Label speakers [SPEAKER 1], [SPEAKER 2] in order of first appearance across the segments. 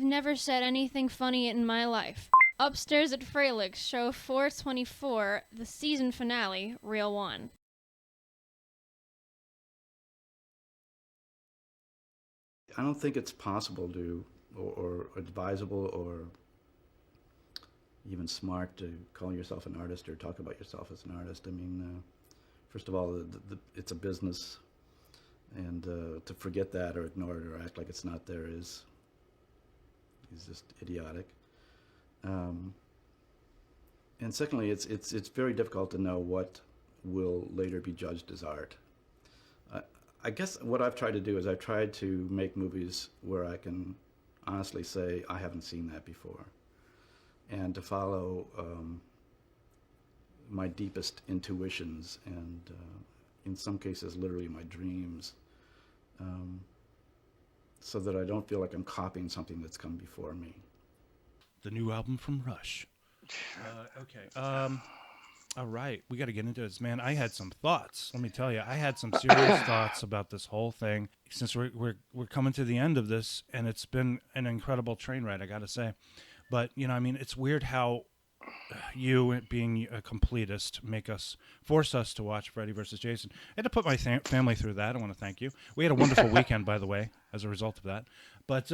[SPEAKER 1] I've never said anything funny in my life. Upstairs at Froelich, show 424, the season finale, reel 1.
[SPEAKER 2] I don't think it's possible to, or advisable, or even smart to call yourself an artist or talk about yourself as an artist. I mean, first of all, it's a business, and to forget that or ignore it or act like it's not there is just idiotic. And secondly, it's very difficult to know what will later be judged as art. I guess what I've tried to do is I've tried to make movies where I can honestly say I haven't seen that before, and to follow my deepest intuitions and in some cases literally my dreams, so that I don't feel like I'm copying something that's come before me.
[SPEAKER 3] The new album from Rush. Okay. All right, we got to get into this, man. I had some thoughts. Let me tell you, I had some serious thoughts about this whole thing. Since we're coming to the end of this, and it's been an incredible train ride, I got to say. But I mean, it's weird how you, being a completist, force us to watch Freddy versus Jason. I had to put my family through that. I want to thank you. We had a wonderful weekend, by the way, as a result of that. But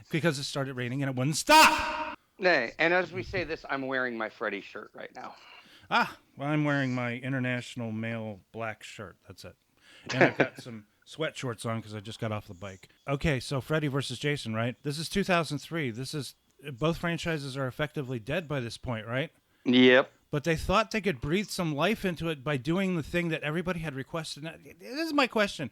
[SPEAKER 3] because it started raining and it wouldn't stop.
[SPEAKER 4] Nay, and as we say this, I'm wearing my Freddy shirt right now.
[SPEAKER 3] Well, I'm wearing my international male black shirt. That's it. And I've got some sweat shorts on because I just got off the bike. Okay, so Freddy versus Jason, right? This is 2003. Both franchises are effectively dead by this point, right?
[SPEAKER 4] Yep.
[SPEAKER 3] But they thought they could breathe some life into it by doing the thing that everybody had requested. Now, this is my question.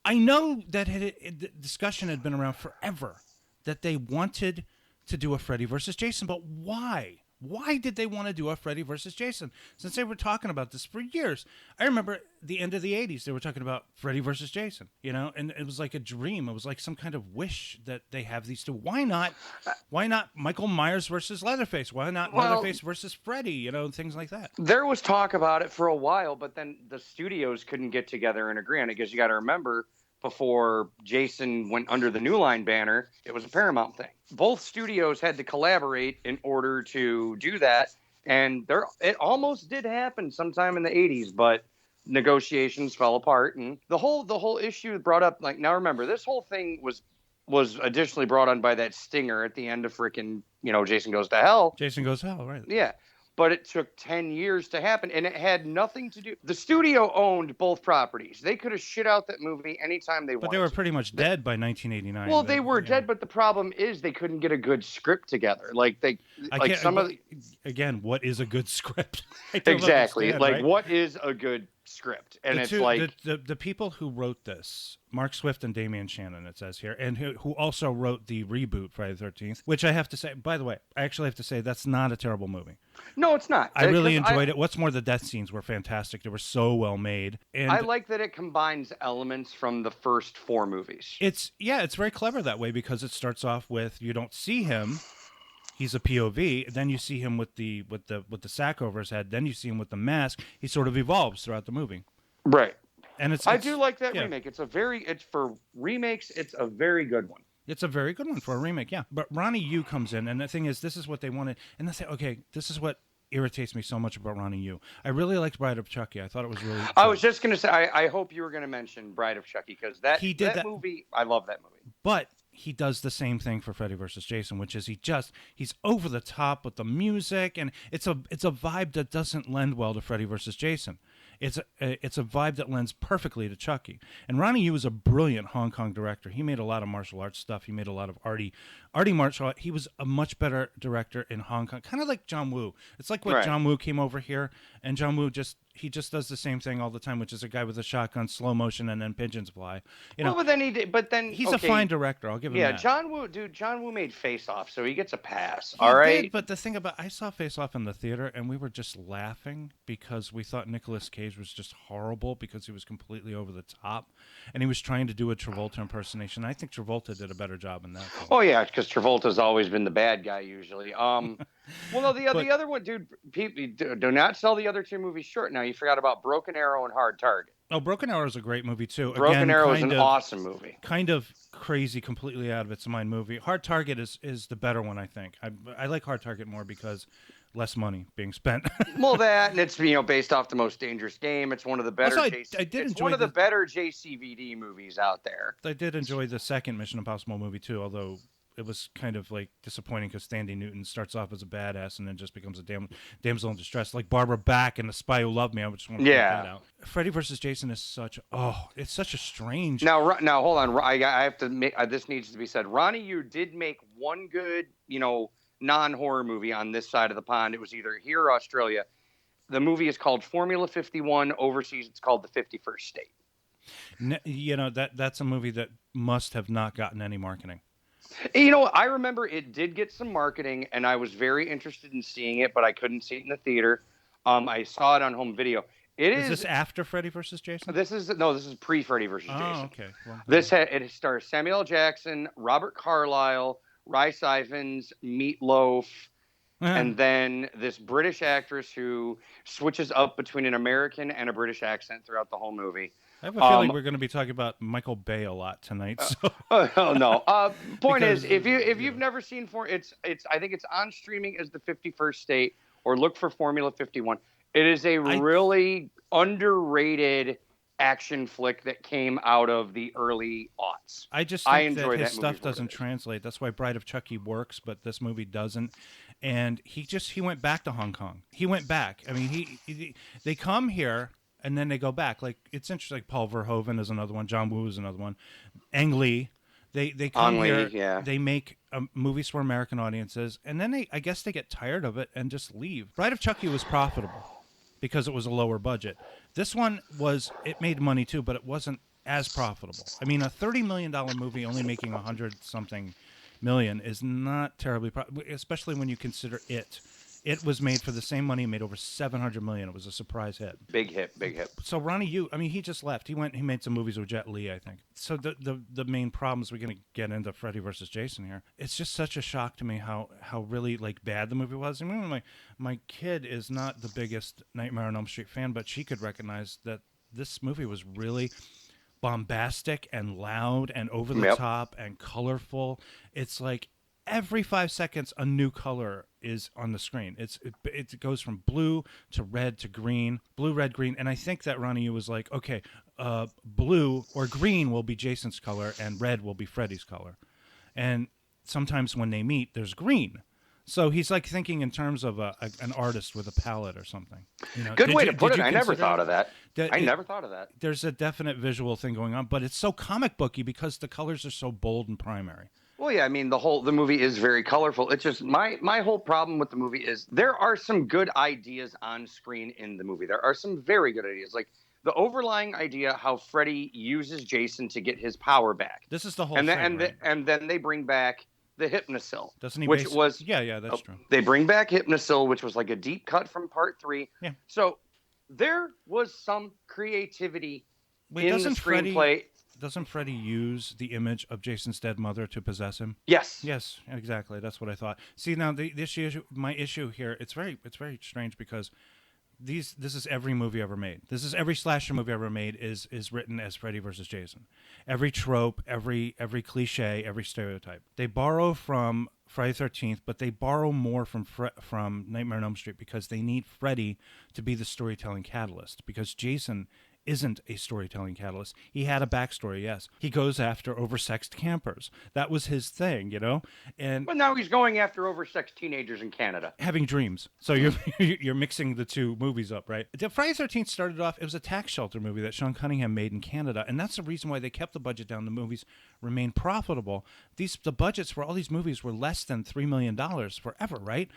[SPEAKER 3] I know that the discussion had been around forever that they wanted to do a Freddy versus Jason, but why? Why did they want to do a Freddy versus Jason? Since they were talking about this for years. I remember the end of the 80s, they were talking about Freddy versus Jason, and it was like a dream. It was like some kind of wish that they have these two. Why not Michael Myers versus Leatherface? Why not Leatherface versus Freddy? Things like that.
[SPEAKER 4] There was talk about it for a while, but then the studios couldn't get together and agree on it, because you got to remember, before Jason went under the New Line banner, it was a Paramount thing. Both studios had to collaborate in order to do that, and it almost did happen sometime in the 80s, but negotiations fell apart, and the whole issue brought up, like, now remember, this whole thing was additionally brought on by that stinger at the end of freaking, Jason Goes to Hell.
[SPEAKER 3] Jason Goes to Hell, right.
[SPEAKER 4] Yeah. But it took 10 years to happen, and it had nothing to do. The studio owned both properties. They could have shit out that movie anytime they wanted.
[SPEAKER 3] But they were pretty much dead by 1989.
[SPEAKER 4] Well, they were dead, but the problem is they couldn't get a good script together.
[SPEAKER 3] Again, what is a good script?
[SPEAKER 4] Exactly. Right? What is a good script? And
[SPEAKER 3] the people who wrote this, Mark Swift and Damian Shannon, it says here, and who also wrote the reboot Friday the 13th, which I have to say, by the way, I actually have to say that's not a terrible movie.
[SPEAKER 4] No, it's not.
[SPEAKER 3] I really enjoyed it. What's more, the death scenes were fantastic. They were so well made. And
[SPEAKER 4] I like that it combines elements from the first 4 movies.
[SPEAKER 3] It's very clever that way, because it starts off with, you don't see him. He's a POV. Then you see him with the sack over his head. Then you see him with the mask. He sort of evolves throughout the movie.
[SPEAKER 4] Right.
[SPEAKER 3] And
[SPEAKER 4] I do like that remake. It's for remakes. It's a very good one.
[SPEAKER 3] It's a very good one for a remake, yeah. But Ronny Yu comes in, and the thing is, this is what they wanted. And they say, okay, this is what irritates me so much about Ronny Yu. I really liked Bride of Chucky. I thought it was really good.
[SPEAKER 4] I was just going to say, I hope you were going to mention Bride of Chucky, because that movie, I love that movie.
[SPEAKER 3] But he does the same thing for Freddy versus Jason, which is he's over the top with the music, and it's a vibe that doesn't lend well to Freddy versus Jason. It's a vibe that lends perfectly to Chucky. And Ronny Yu is a brilliant Hong Kong director. He made a lot of martial arts stuff. He made a lot of arty martial art. He was a much better director in Hong Kong, kind of like John Woo. It's like what John Woo came over here, and John Woo just does the same thing all the time, which is a guy with a shotgun, slow motion, and then pigeons fly.
[SPEAKER 4] But then
[SPEAKER 3] he's a fine director. I'll give him that.
[SPEAKER 4] Yeah, John Woo made Face Off, so he gets a pass. All right.
[SPEAKER 3] But the thing about, I saw Face Off in the theater, and we were just laughing because we thought Nicolas Cage was just horrible because he was completely over the top, and he was trying to do a Travolta impersonation. I think Travolta did a better job in that film.
[SPEAKER 4] Oh yeah, because Travolta's always been the bad guy usually. Well, no, the other one, dude. People do not sell the other 2 movies short. Now you forgot about Broken Arrow and Hard Target.
[SPEAKER 3] Oh, Broken Arrow is a great movie too.
[SPEAKER 4] Broken
[SPEAKER 3] Again,
[SPEAKER 4] Arrow is an awesome movie.
[SPEAKER 3] Kind of crazy, completely out of its mind movie. Hard Target is the better one, I think. I like Hard Target more because less money being spent.
[SPEAKER 4] Well, that, and it's based off The Most Dangerous Game. It's one of the better. It's one of the better JCVD movies out there.
[SPEAKER 3] I did enjoy the second Mission Impossible movie too, although it was kind of like disappointing because Sandy Newton starts off as a badass and then just becomes a damsel in distress, like Barbara Bach in The Spy Who Loved Me. I just want to point that out. Freddy versus Jason is it's such a strange.
[SPEAKER 4] Now hold on. I have to make this needs to be said. Ronny Yu did make one good, non-horror movie on this side of the pond. It was either here or Australia. The movie is called Formula 51. Overseas, it's called The 51st State.
[SPEAKER 3] That's a movie that must have not gotten any marketing.
[SPEAKER 4] I remember it did get some marketing, and I was very interested in seeing it, but I couldn't see it in the theater. I saw it on home video. Is
[SPEAKER 3] this after Freddy versus Jason?
[SPEAKER 4] This is pre Freddy versus Jason.
[SPEAKER 3] Oh, okay. Well,
[SPEAKER 4] it stars Samuel L. Jackson, Robert Carlyle, Rhys Ifans, Meatloaf, and then this British actress who switches up between an American and a British accent throughout the whole movie.
[SPEAKER 3] I have a feeling we're going to be talking about Michael Bay a lot tonight. So.
[SPEAKER 4] Oh no! Point is, if you've never seen I think it's on streaming as The 51st State, or look for Formula 51. It is a really underrated action flick that came out of the early aughts.
[SPEAKER 3] I just think that his stuff doesn't translate. That's why Bride of Chucky works, but this movie doesn't. And he went back to Hong Kong. He went back. I mean, they come here. And then they go back. Like, it's interesting. Like Paul Verhoeven is another one. John Woo is another one. Ang Lee. They come here. Yeah. They make movies for American audiences, and then I guess they get tired of it and just leave. Bride of Chucky was profitable because it was a lower budget. This one it made money too, but it wasn't as profitable. I mean, a $30 million movie only making 100-something million is not terribly especially when you consider it. It was made for the same money. It made over $700 million. It was a surprise hit.
[SPEAKER 4] Big hit.
[SPEAKER 3] So Ronny Yu, I mean, he just left. He made some movies with Jet Li, I think. So the main problems, we're going to get into Freddy versus Jason here. It's just such a shock to me how really like bad the movie was. I mean, my kid is not the biggest Nightmare on Elm Street fan, but she could recognize that this movie was really bombastic and loud and over the top and colorful. It's like every 5 seconds a new color is on the screen. It goes from blue to red to green, blue, red, green. And I think that Ronny Yu was like, okay, blue or green will be Jason's color and red will be Freddy's color. And sometimes when they meet, there's green. So he's like thinking in terms of an artist with a palette or something.
[SPEAKER 4] Good way to put it. I never thought of that. Never thought of that.
[SPEAKER 3] There's a definite visual thing going on, but it's so comic booky because the colors are so bold and primary.
[SPEAKER 4] Well, yeah, I mean, the movie is very colorful. It's just my whole problem with the movie is there are some good ideas on screen in the movie. There are some very good ideas, like the overlying idea how Freddy uses Jason to get his power back.
[SPEAKER 3] This is the whole
[SPEAKER 4] thing,
[SPEAKER 3] right?
[SPEAKER 4] And then they bring back the Hypnosil.
[SPEAKER 3] Doesn't he?
[SPEAKER 4] Yeah,
[SPEAKER 3] that's true.
[SPEAKER 4] They bring back Hypnosil, which was like a deep cut from Part 3.
[SPEAKER 3] Yeah.
[SPEAKER 4] So there was some creativity in the screenplay.
[SPEAKER 3] Doesn't Freddy use the image of Jason's dead mother to possess him?
[SPEAKER 4] Yes.
[SPEAKER 3] Yes, exactly. That's what I thought. See, now my issue here, it's very strange because this is every movie ever made. This is every slasher movie ever made is written as Freddy versus Jason. Every trope, every cliche, every stereotype. They borrow from Friday the 13th, but they borrow more from Nightmare on Elm Street because they need Freddy to be the storytelling catalyst, because Jason isn't a storytelling catalyst. He had a backstory, yes. He goes after oversexed campers. That was his thing, And
[SPEAKER 4] now he's going after oversexed teenagers in Canada.
[SPEAKER 3] Having dreams. So you're mixing the two movies up, right? The Friday the 13th started off, it was a tax shelter movie that Sean Cunningham made in Canada, and that's the reason why they kept the budget down. The movies remained profitable. The budgets for all these movies were less than $3 million forever, right?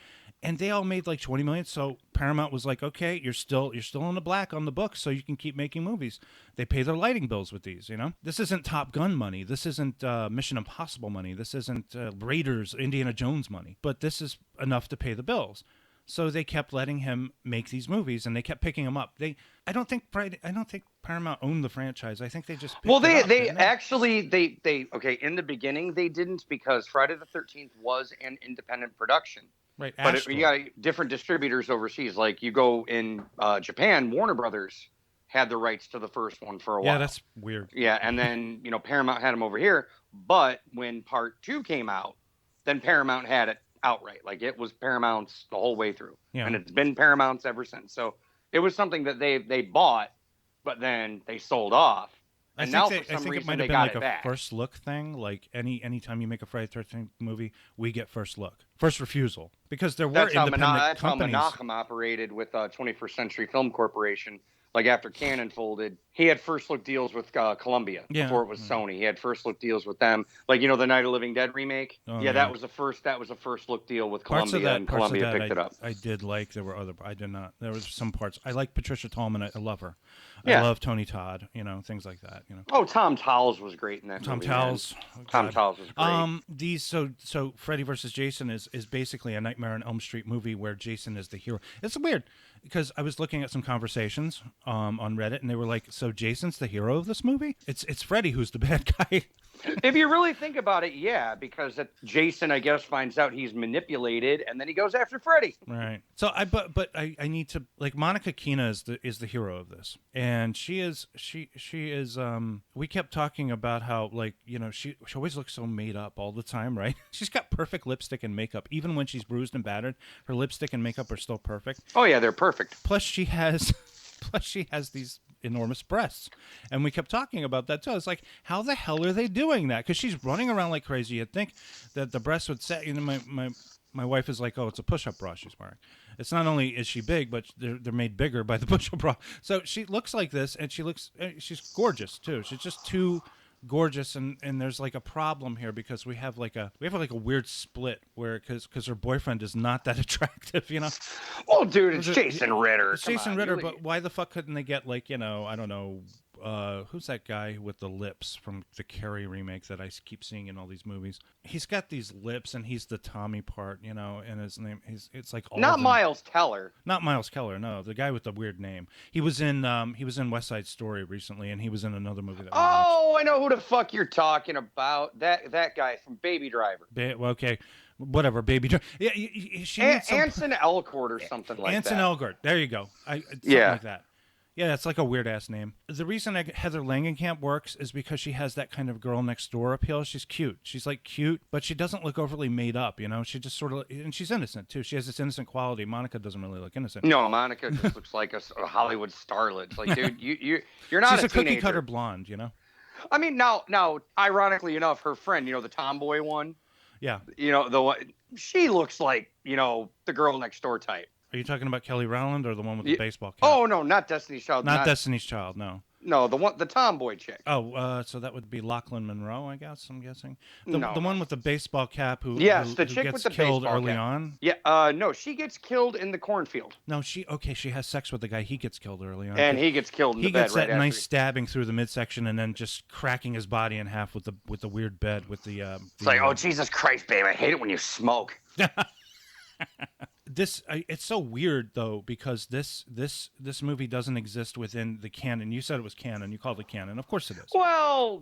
[SPEAKER 3] And they all made like $20 million. So Paramount was like, okay, you're still in the black on the books, so you can keep making movies. They pay their lighting bills with these, This isn't Top Gun money. This isn't Mission Impossible money. This isn't Raiders, Indiana Jones money. But this is enough to pay the bills. So they kept letting him make these movies, and they kept picking them up. I don't think Paramount owned the franchise. I think they just picked
[SPEAKER 4] they actually okay, in the beginning they didn't, because Friday the 13th was an independent production.
[SPEAKER 3] Right,
[SPEAKER 4] but you got different distributors overseas. Like you go in Japan, Warner Brothers had the rights to the first one for a while.
[SPEAKER 3] Yeah, that's weird.
[SPEAKER 4] Yeah, and then, Paramount had them over here. But when part 2 came out, then Paramount had it outright. Like, it was Paramount's the whole way through.
[SPEAKER 3] Yeah.
[SPEAKER 4] And it's been Paramount's ever since. So it was something that they bought, but then they sold off. And now, for some
[SPEAKER 3] I think
[SPEAKER 4] reason,
[SPEAKER 3] it might
[SPEAKER 4] they
[SPEAKER 3] have been
[SPEAKER 4] got
[SPEAKER 3] like
[SPEAKER 4] it
[SPEAKER 3] a
[SPEAKER 4] back.
[SPEAKER 3] first look thing. Like anytime you make a Friday the 13th movie, we get first look, first refusal, because there were
[SPEAKER 4] That's how
[SPEAKER 3] independent companies.
[SPEAKER 4] Menachem operated with 21st Century Film Corporation. Like, after Canon folded, he had first look deals with Columbia before it was Sony. He had first look deals with them. Like, the Night of the Living Dead remake.
[SPEAKER 3] Oh,
[SPEAKER 4] yeah, that was a first look deal with Columbia, and Columbia picked it up.
[SPEAKER 3] I did like. There were other. I did not. There was some parts. I like Patricia Tallman. I love her.
[SPEAKER 4] Yeah.
[SPEAKER 3] I love Tony Todd. Things like that.
[SPEAKER 4] Oh, Tom Towles was great in that
[SPEAKER 3] Tom
[SPEAKER 4] movie.
[SPEAKER 3] Towles.
[SPEAKER 4] Tom Towles was great.
[SPEAKER 3] These so Freddy versus Jason is basically a Nightmare on Elm Street movie where Jason is the hero. It's weird because I was looking at some conversations on Reddit, and they were like, "So Jason's the hero of this movie? It's Freddy who's the bad guy."
[SPEAKER 4] If you really think about it, yeah, because Jason, I guess, finds out he's manipulated, and then he goes after Freddy.
[SPEAKER 3] Right. So I need to, like, Monica Keena is the hero of this, and she is. We kept talking about how, like, she always looks so made up all the time, right? She's got perfect lipstick and makeup, even when she's bruised and battered. Her lipstick and makeup are still perfect.
[SPEAKER 4] Oh yeah, they're perfect.
[SPEAKER 3] Plus she has these enormous breasts, and we kept talking about that too. It's like, how the hell are they doing that? Because she's running around like crazy. You'd think that the breasts would set. My wife is like, oh, it's a push-up bra she's wearing. It's not only is she big, but they're made bigger by the push-up bra. So she looks like this, and she's gorgeous too. She's just too gorgeous, and there's like a problem here because we have like a weird split where because her boyfriend is not that attractive,
[SPEAKER 4] Oh, dude, it's Jason Ritter.
[SPEAKER 3] It's Jason Ritter, but why the fuck couldn't they get, like, I don't know, who's that guy with the lips from the Carrie remake that I keep seeing in all these movies? He's got these lips, and he's the Tommy part, and his name, it's like
[SPEAKER 4] not Miles Teller.
[SPEAKER 3] Not Miles Teller, no, the guy with the weird name. He was in West Side Story recently, and he was in another movie that we watched.
[SPEAKER 4] I know who the fuck you're talking about. That guy from Baby Driver.
[SPEAKER 3] Okay. Whatever, Baby Driver. Yeah, she needs
[SPEAKER 4] Anson Elgort or something like that.
[SPEAKER 3] Anson Elgort. There you go. Something like that. Yeah, that's like a weird-ass name. The reason Heather Langenkamp works is because she has that kind of girl next door appeal. She's cute. She's, like, cute, but she doesn't look overly made up, She just sort of... And she's innocent, too. She has this innocent quality. Monica doesn't really look innocent.
[SPEAKER 4] No, Monica just looks like a Hollywood starlet. It's like, dude, you're not
[SPEAKER 3] she's
[SPEAKER 4] a teenager.
[SPEAKER 3] cookie-cutter blonde,
[SPEAKER 4] I mean, now, ironically enough, her friend, the tomboy one...
[SPEAKER 3] Yeah.
[SPEAKER 4] The one... She looks like, the girl next door type.
[SPEAKER 3] Are you talking about Kelly Rowland or the one with the baseball cap?
[SPEAKER 4] Oh, no, not Destiny's Child.
[SPEAKER 3] Not Destiny's Child, no.
[SPEAKER 4] No, the tomboy chick.
[SPEAKER 3] Oh, so that would be Lachlan Monroe, I guess, I'm guessing. The
[SPEAKER 4] No.
[SPEAKER 3] one with the baseball cap who
[SPEAKER 4] the chick
[SPEAKER 3] gets
[SPEAKER 4] with the
[SPEAKER 3] killed
[SPEAKER 4] baseball
[SPEAKER 3] early
[SPEAKER 4] cap.
[SPEAKER 3] on?
[SPEAKER 4] Yeah, no, she gets killed in the cornfield.
[SPEAKER 3] No, she has sex with the guy. He gets killed early on.
[SPEAKER 4] And he gets killed in the bed right after.
[SPEAKER 3] He gets that nice stabbing through the midsection and then just cracking his body in half with the weird bed with the...
[SPEAKER 4] It's like, oh, Jesus Christ, babe, I hate it when you smoke.
[SPEAKER 3] It's so weird though because this movie doesn't exist within the canon. You said it was canon. You called it canon. Of course it is.
[SPEAKER 4] Well,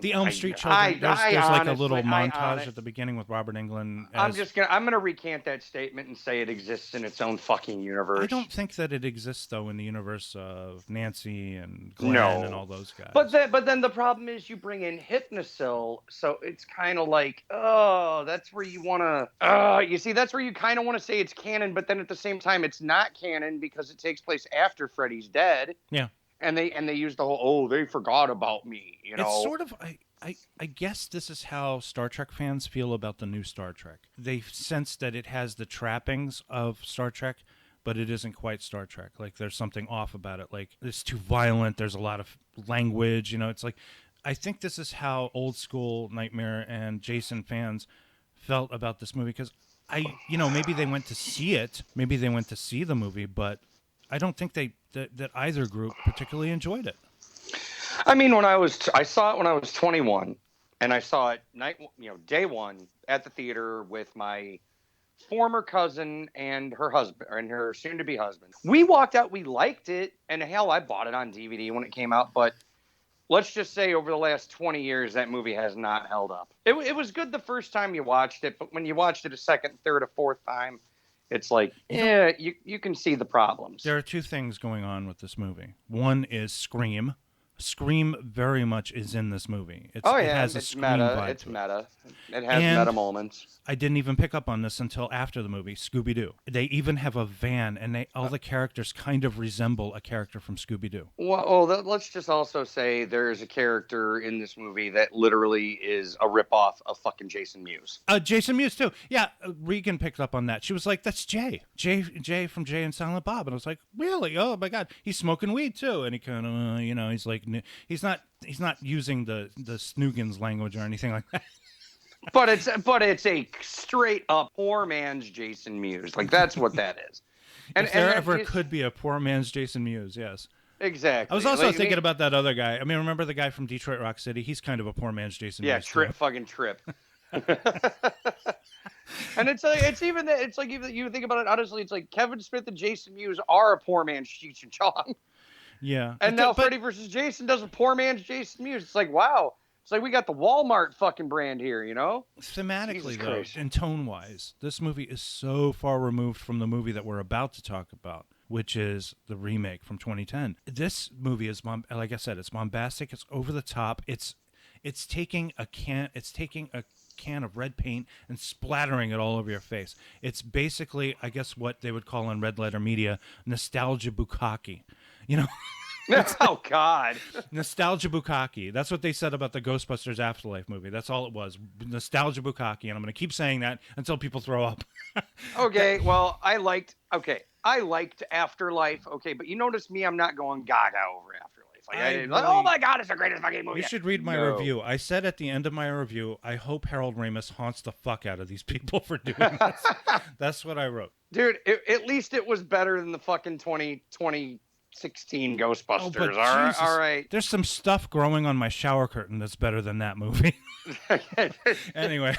[SPEAKER 3] the Elm Street children. There's like a little montage at the beginning with Robert Englund.
[SPEAKER 4] I'm gonna recant that statement and say it exists in its own fucking universe.
[SPEAKER 3] I don't think that it exists though in the universe of Nancy and Glenn and all those guys.
[SPEAKER 4] But then the problem is you bring in Hypnosil, so it's kind of like, oh, that's where you want to. You see, that's where you kind of want to say it's canon, but then at the same time it's not canon because it takes place after Freddy's dead.
[SPEAKER 3] Yeah.
[SPEAKER 4] And they use the whole, they forgot about me,
[SPEAKER 3] It's sort of, I guess this is how Star Trek fans feel about the new Star Trek. They sense that it has the trappings of Star Trek, but it isn't quite Star Trek. Like, there's something off about it. Like, it's too violent. There's a lot of language. It's like, I think this is how old school Nightmare and Jason fans felt about this movie. Because maybe they went to see it. Maybe they went to see the movie, but I don't think that either group particularly enjoyed it.
[SPEAKER 4] I mean, I saw it when I was 21, and I saw it day one at the theater with my former cousin and her husband, and her soon-to-be husband. We walked out, we liked it, and hell, I bought it on DVD when it came out, but let's just say over the last 20 years, that movie has not held up. It was good the first time you watched it, but when you watched it a second, third, or fourth time, it's like, yeah, you can see the problems.
[SPEAKER 3] There are two things going on with this movie. One is Scream. Scream very much is in this movie. It has a
[SPEAKER 4] it's
[SPEAKER 3] Scream
[SPEAKER 4] meta.
[SPEAKER 3] vibe
[SPEAKER 4] It's
[SPEAKER 3] to it.
[SPEAKER 4] meta. It has
[SPEAKER 3] And
[SPEAKER 4] meta moments.
[SPEAKER 3] I didn't even pick up on this until after the movie, Scooby-Doo. They even have a van, and all the characters kind of resemble a character from Scooby-Doo.
[SPEAKER 4] Well, let's just also say there's a character in this movie that literally is a ripoff of fucking Jason Mewes.
[SPEAKER 3] Jason Mewes, too. Yeah, Regan picked up on that. She was like, that's Jay. Jay from Jay and Silent Bob. And I was like, really? Oh, my God. He's smoking weed, too. And he kind of, he's like, he's not using the Snoogans language or anything like that.
[SPEAKER 4] But it's a straight up poor man's Jason Mewes. Like, that's what that is.
[SPEAKER 3] And if there ever could be a poor man's Jason Mewes, yes.
[SPEAKER 4] Exactly.
[SPEAKER 3] I was also thinking about that other guy. I mean, remember the guy from Detroit Rock City? He's kind of a poor man's Jason Mewes.
[SPEAKER 4] Yeah, fucking Trip. And it's like even you think about it honestly, it's like Kevin Smith and Jason Mewes are a poor man's Cheech and Chong.
[SPEAKER 3] Yeah.
[SPEAKER 4] And now Freddy versus Jason does a poor man's Jason Mewes. It's like, wow. It's like we got the Walmart fucking brand here,
[SPEAKER 3] Thematically, though, and tone-wise, this movie is so far removed from the movie that we're about to talk about, which is the remake from 2010. This movie is, like I said, it's bombastic. It's over the top. It's taking a can of red paint and splattering it all over your face. It's basically, I guess, what they would call in red letter media nostalgia bukkake.
[SPEAKER 4] Oh God!
[SPEAKER 3] Nostalgia bukkake. That's what they said about the Ghostbusters Afterlife movie. That's all it was. Nostalgia bukkake, and I'm going to keep saying that until people throw up.
[SPEAKER 4] Okay, well, I liked Afterlife. Okay, but you notice me, I'm not going gaga over Afterlife. Like, oh my God, it's the greatest fucking movie.
[SPEAKER 3] You should read my review. I said at the end of my review, I hope Harold Ramis haunts the fuck out of these people for doing this. That's what I wrote.
[SPEAKER 4] Dude, at least it was better than the fucking 2016 Ghostbusters.
[SPEAKER 3] Jesus,
[SPEAKER 4] all right.
[SPEAKER 3] There's some stuff growing on my shower curtain that's better than that movie. Anyway,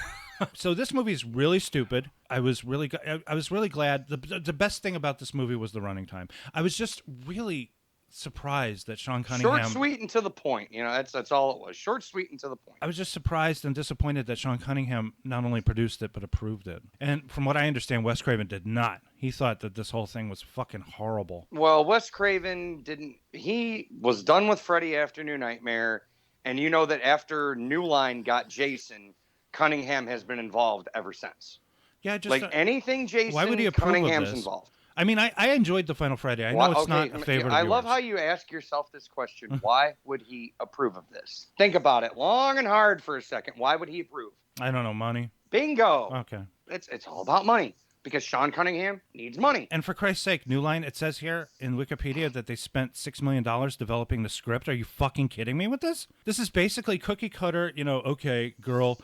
[SPEAKER 3] so this movie is really stupid. I was really glad. The best thing about this movie was the running time. I was just really surprised that Sean Cunningham...
[SPEAKER 4] Short, sweet, and to the point. That's all it was. Short, sweet, and to the point.
[SPEAKER 3] I was just surprised and disappointed that Sean Cunningham not only produced it, but approved it. And from what I understand, Wes Craven did not. He thought that this whole thing was fucking horrible.
[SPEAKER 4] Well, Wes Craven didn't... He was done with Freddy after New Nightmare, and you know that after New Line got Jason, Cunningham has been involved ever since.
[SPEAKER 3] Yeah, just...
[SPEAKER 4] Like, anything Jason,
[SPEAKER 3] why would he approve
[SPEAKER 4] Cunningham's
[SPEAKER 3] of this?
[SPEAKER 4] involved.
[SPEAKER 3] I mean, I enjoyed the Final Friday. I know it's not a favorite.
[SPEAKER 4] I love how you ask yourself this question. Why would he approve of this? Think about it long and hard for a second. Why would he approve?
[SPEAKER 3] I don't know, money.
[SPEAKER 4] Bingo.
[SPEAKER 3] Okay.
[SPEAKER 4] It's all about money because Sean Cunningham needs money.
[SPEAKER 3] And for Christ's sake, New Line, it says here in Wikipedia that they spent $6 million developing the script. Are you fucking kidding me with this? This is basically cookie cutter, okay, girl,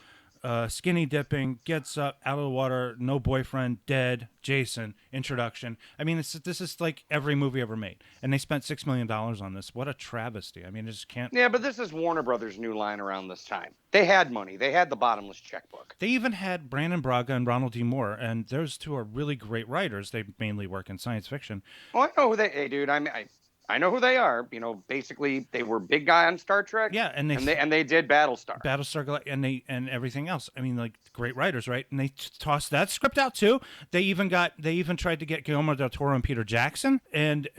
[SPEAKER 3] skinny dipping, gets up out of the water, no boyfriend, dead, Jason, introduction. I mean, this is like every movie ever made. And they spent $6 million on this. What a travesty. I mean, it just can't...
[SPEAKER 4] Yeah, but this is Warner Brothers' New Line around this time. They had money. They had the bottomless checkbook.
[SPEAKER 3] They even had Brandon Braga and Ronald D. Moore, and those two are really great writers. They mainly work in science fiction.
[SPEAKER 4] Oh, I know who hey, dude, I know who they are. Basically, they were big guy on Star Trek.
[SPEAKER 3] Yeah, and
[SPEAKER 4] they did Battlestar.
[SPEAKER 3] Battlestar, and everything else. I mean, like great writers, right? And they tossed that script out too. They even tried to get Guillermo del Toro and Peter Jackson, and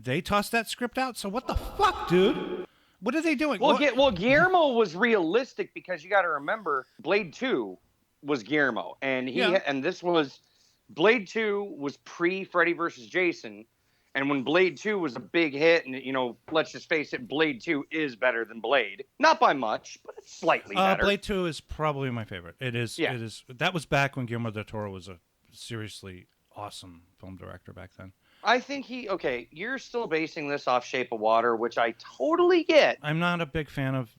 [SPEAKER 3] they tossed that script out. So what the fuck, dude? What are they doing?
[SPEAKER 4] Well, Guillermo was realistic because you got to remember Blade 2 was Guillermo, and this was Blade 2 was pre Freddy versus Jason. And when Blade 2 was a big hit, and, let's just face it, Blade 2 is better than Blade. Not by much, but it's slightly better.
[SPEAKER 3] Blade 2 is probably my favorite. It is. Yeah. It is. That was back when Guillermo del Toro was a seriously awesome film director back then.
[SPEAKER 4] I think you're still basing this off Shape of Water, which I totally get.
[SPEAKER 3] I'm not a big fan of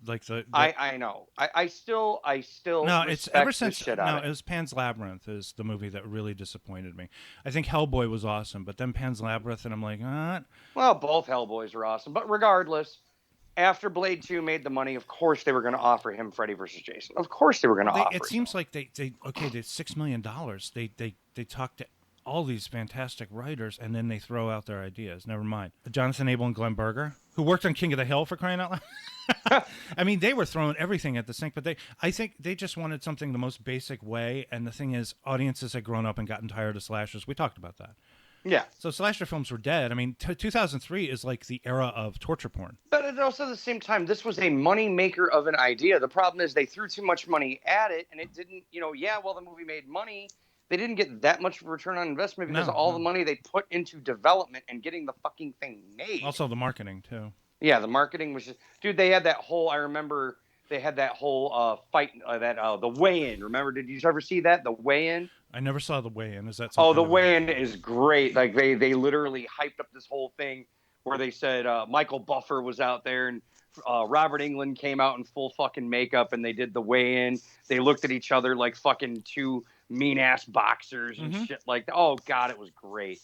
[SPEAKER 4] I know. I still
[SPEAKER 3] no, it's ever since
[SPEAKER 4] shit out
[SPEAKER 3] it was Pan's Labyrinth is the movie that really disappointed me. I think Hellboy was awesome, but then Pan's Labyrinth, and I'm like,
[SPEAKER 4] Well, both Hellboys are awesome, but regardless, after Blade 2 made the money, of course they were going to offer him Freddy versus Jason. Of course they were going to offer.
[SPEAKER 3] It seems like they $6 million. They talked to all these fantastic writers, and then they throw out their ideas. Never mind. Jonathan Abel and Glenn Berger, who worked on King of the Hill, for crying out loud. I mean, they were throwing everything at the sink, but I think they just wanted something the most basic way. And the thing is, audiences had grown up and gotten tired of slashers. We talked about that.
[SPEAKER 4] Yeah.
[SPEAKER 3] So slasher films were dead. I mean, 2003 is like the era of torture porn.
[SPEAKER 4] But at also the same time, this was a money maker of an idea. The problem is they threw too much money at it, and it didn't, the movie made money. They didn't get that much return on investment because of all the money they put into development and getting the fucking thing made.
[SPEAKER 3] Also the marketing, too.
[SPEAKER 4] Yeah, the marketing was just... Dude, they had that whole... I remember they had that whole fight, the weigh-in. Remember, did you ever see that? The weigh-in?
[SPEAKER 3] I never saw the weigh-in. Is that
[SPEAKER 4] something? Oh, the weigh-in is great. Like, they literally hyped up this whole thing where they said Michael Buffer was out there and Robert Englund came out in full fucking makeup and they did the weigh-in. They looked at each other like fucking two mean-ass boxers and shit like that. Oh, God, it was great.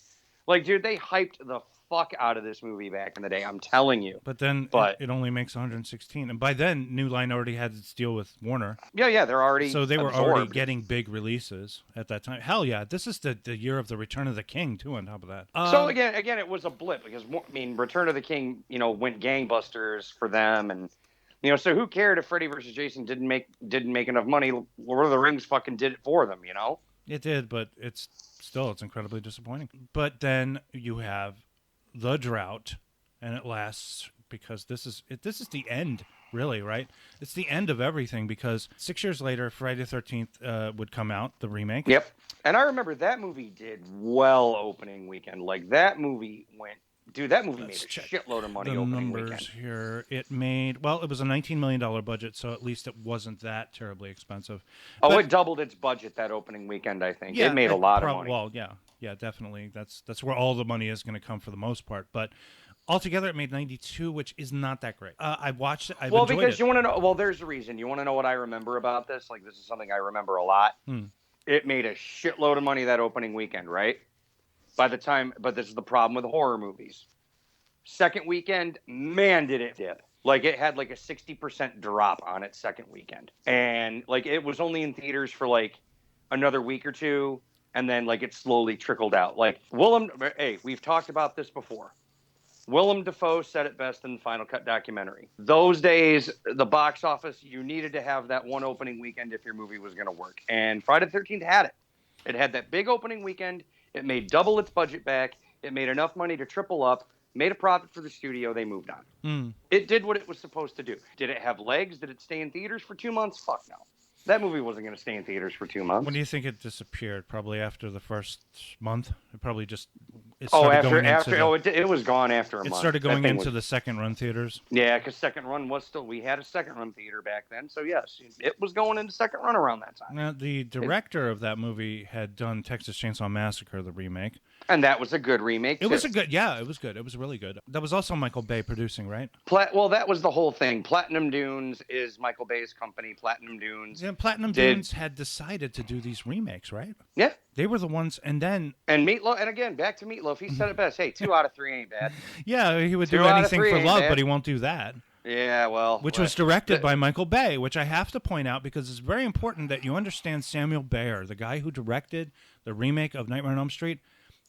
[SPEAKER 4] Like, dude, they hyped the fuck out of this movie back in the day. I'm telling you.
[SPEAKER 3] But then it only makes 116. And by then, New Line already had its deal with Warner.
[SPEAKER 4] Yeah, they're already
[SPEAKER 3] So they were
[SPEAKER 4] absorbed.
[SPEAKER 3] already getting big releases at that time. Hell yeah. This is the year of the Return of the King, too, on top of that.
[SPEAKER 4] So, again, it was a blip because, Return of the King, went gangbusters for them. And, so who cared if Freddy versus Jason didn't make enough money? Lord of the Rings fucking did it for them,
[SPEAKER 3] It did, but it's incredibly disappointing. But then you have the drought, and it lasts because this is the end, really, right? It's the end of everything because 6 years later, Friday the 13th would come out, the remake.
[SPEAKER 4] Yep. And I remember that movie did well opening weekend. Like, that movie made a shitload of money opening weekend.
[SPEAKER 3] Numbers here. It was a $19 million budget, so at least it wasn't that terribly expensive.
[SPEAKER 4] Oh, it doubled its budget that opening weekend, I think. It made a lot of money.
[SPEAKER 3] Well, yeah, definitely. That's where all the money is going to come for the most part. But altogether, it made 92, which is not that great. I watched it. I've enjoyed
[SPEAKER 4] because
[SPEAKER 3] it.
[SPEAKER 4] you want to know. Well, there's a reason. You want to know what I remember about this? Like, this is something I remember a lot. It made a shitload of money that opening weekend, right? But this is the problem with horror movies. Second weekend, man, did it dip. Like, it had like a 60% drop on its second weekend. And like, it was only in theaters for like another week or two. And then like it slowly trickled out. Like we've talked about this before. Willem Dafoe said it best in the Final Cut documentary. Those days, the box office, you needed to have that one opening weekend if your movie was going to work. And Friday the 13th had it. It had that big opening weekend. It made double its budget back. It made enough money to triple up. Made a profit for the studio. They moved on. It did what it was supposed to do. Did it have legs? Did it stay in theaters for 2 months? Fuck no. That movie wasn't going to stay in theaters for 2 months.
[SPEAKER 3] When do you think it disappeared? Probably after the first month? It probably just... It
[SPEAKER 4] was gone after a month.
[SPEAKER 3] It started going into the second run theaters?
[SPEAKER 4] Yeah, because second run we had a second run theater back then. So yes, it was going into second run around that time.
[SPEAKER 3] Now, the director of that movie had done Texas Chainsaw Massacre, the remake.
[SPEAKER 4] And that was a good remake, too.
[SPEAKER 3] It was good. It was good. It was really good. That was also Michael Bay producing, right?
[SPEAKER 4] Well, that was the whole thing. Platinum Dunes is Michael Bay's company, Platinum Dunes.
[SPEAKER 3] Yeah, Platinum Dunes had decided to do these remakes, right?
[SPEAKER 4] Yeah.
[SPEAKER 3] They were the ones, and then...
[SPEAKER 4] And Meatloaf, and again, back to Meatloaf, he said it best. Hey, 2 out of 3 ain't bad.
[SPEAKER 3] Yeah, he would do anything for love, but he won't do that.
[SPEAKER 4] Yeah, well...
[SPEAKER 3] Which was directed by Michael Bay, which I have to point out because it's very important that you understand Samuel Bayer, the guy who directed the remake of Nightmare on Elm Street.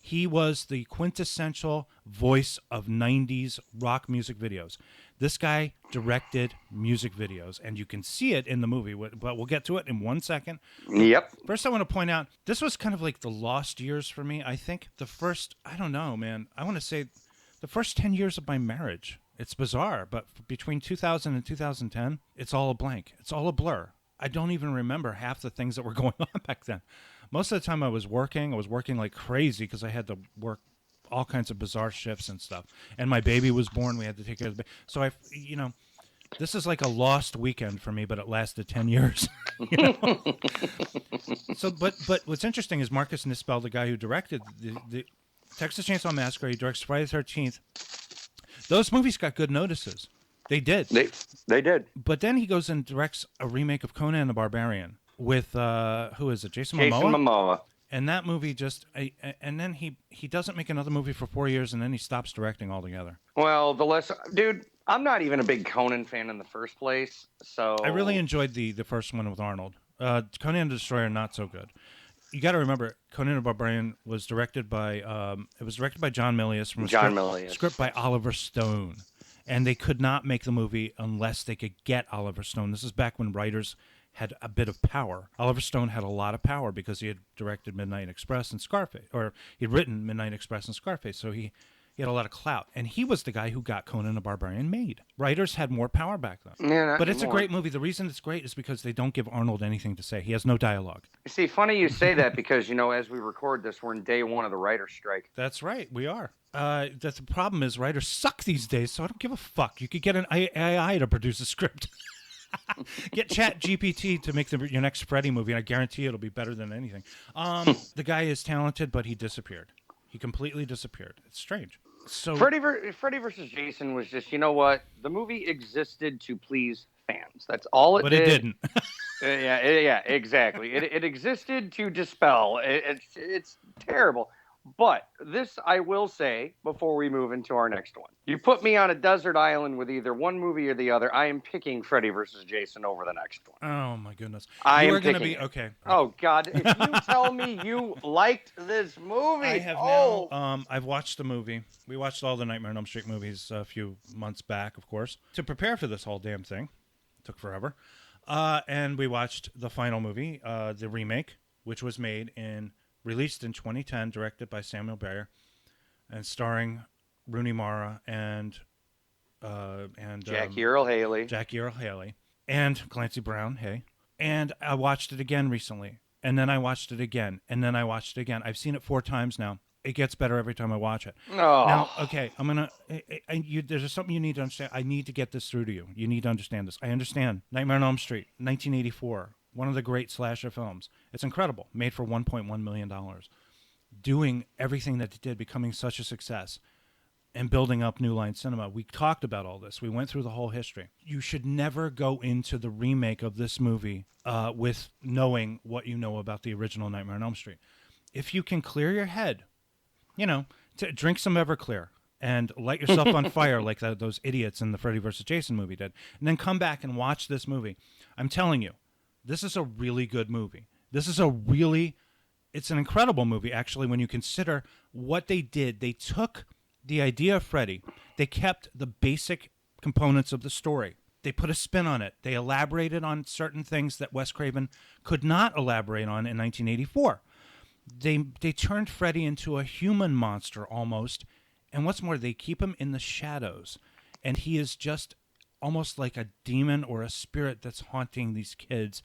[SPEAKER 3] He was the quintessential voice of 90s rock music videos. This guy directed music videos, and you can see it in the movie, but we'll get to it in 1 second.
[SPEAKER 4] Yep.
[SPEAKER 3] First, I want to point out, this was kind of like the lost years for me. I think the first, I don't know, man. I want to say the first 10 years of my marriage. It's bizarre, but between 2000 and 2010, it's all a blank. It's all a blur. I don't even remember half the things that were going on back then. Most of the time I was working like crazy because I had to work all kinds of bizarre shifts and stuff. And my baby was born. We had to take care of the baby. So this is like a lost weekend for me, but it lasted 10 years. So, but what's interesting is Marcus Nispel, the guy who directed the Texas Chainsaw Massacre, he directs Friday the 13th. Those movies got good notices. They did.
[SPEAKER 4] They did.
[SPEAKER 3] But then he goes and directs a remake of Conan the Barbarian with who is it? Jason
[SPEAKER 4] Momoa.
[SPEAKER 3] And that movie just and then he doesn't make another movie for 4 years, and then he stops directing altogether.
[SPEAKER 4] Well, dude, I'm not even a big Conan fan in the first place. So
[SPEAKER 3] I really enjoyed the first one with Arnold. Conan the Destroyer, not so good. you got to remember, Conan the Barbarian was directed by John Milius from a script by Oliver Stone, and they could not make the movie unless they could get Oliver Stone. This is back when writers had a bit of power. Oliver Stone had a lot of power because he had directed Midnight Express and Scarface, or he'd written Midnight Express and Scarface, so he had a lot of clout, and he was the guy who got Conan the Barbarian made. Writers had more power back then.
[SPEAKER 4] Yeah,
[SPEAKER 3] but it's a great movie. The reason it's great is because they don't give Arnold anything to say. He has no dialogue.
[SPEAKER 4] You see, funny you say that because, as we record this, we're in day one of the writer's strike.
[SPEAKER 3] That's right. We are. That's the problem is writers suck these days, so I don't give a fuck. You could get an AI to produce a script. Get Chat GPT to make your next Freddy movie, and I guarantee it'll be better than anything. The guy is talented, but he disappeared. He completely disappeared. It's strange. So
[SPEAKER 4] Freddy versus Jason was just, the movie existed to please fans. That's all it did.
[SPEAKER 3] But it didn't.
[SPEAKER 4] Yeah, exactly. It existed to dispel. It's terrible. But this I will say before we move into our next one. You put me on a desert island with either one movie or the other, I am picking Freddy versus Jason over the next one.
[SPEAKER 3] Oh, my goodness.
[SPEAKER 4] I
[SPEAKER 3] you
[SPEAKER 4] am
[SPEAKER 3] are going to
[SPEAKER 4] picking
[SPEAKER 3] be,
[SPEAKER 4] it.
[SPEAKER 3] okay.
[SPEAKER 4] Oh, God. If you tell me you liked this movie.
[SPEAKER 3] I have now, I've watched the movie. We watched all the Nightmare on Elm Street movies a few months back, of course, to prepare for this whole damn thing. It took forever. And we watched the final movie, the remake, which was released in 2010, directed by Samuel Bayer, and starring Rooney Mara and
[SPEAKER 4] Jackie Earle
[SPEAKER 3] Haley, and Clancy Brown. Hey, and I watched it again recently, and then I watched it again, and then I watched it again. I've seen it 4 times now. It gets better every time I watch it.
[SPEAKER 4] Oh.
[SPEAKER 3] Now, okay, I'm gonna. There's something you need to understand. I need to get this through to you. You need to understand this. I understand. Nightmare on Elm Street, 1984. One of the great slasher films. It's incredible. Made for $1.1 million. Doing everything that it did, becoming such a success, and building up New Line Cinema. We talked about all this. We went through the whole history. You should never go into the remake of this movie with knowing what you know about the original Nightmare on Elm Street. If you can clear your head, drink some Everclear and light yourself on fire like those idiots in the Freddy vs. Jason movie did, and then come back and watch this movie. I'm telling you, this is a really good movie. It's an incredible movie, actually, when you consider what they did. They took the idea of Freddy. They kept the basic components of the story. They put a spin on it. They elaborated on certain things that Wes Craven could not elaborate on in 1984. They turned Freddy into a human monster almost. And what's more, they keep him in the shadows. And he is just almost like a demon or a spirit that's haunting these kids.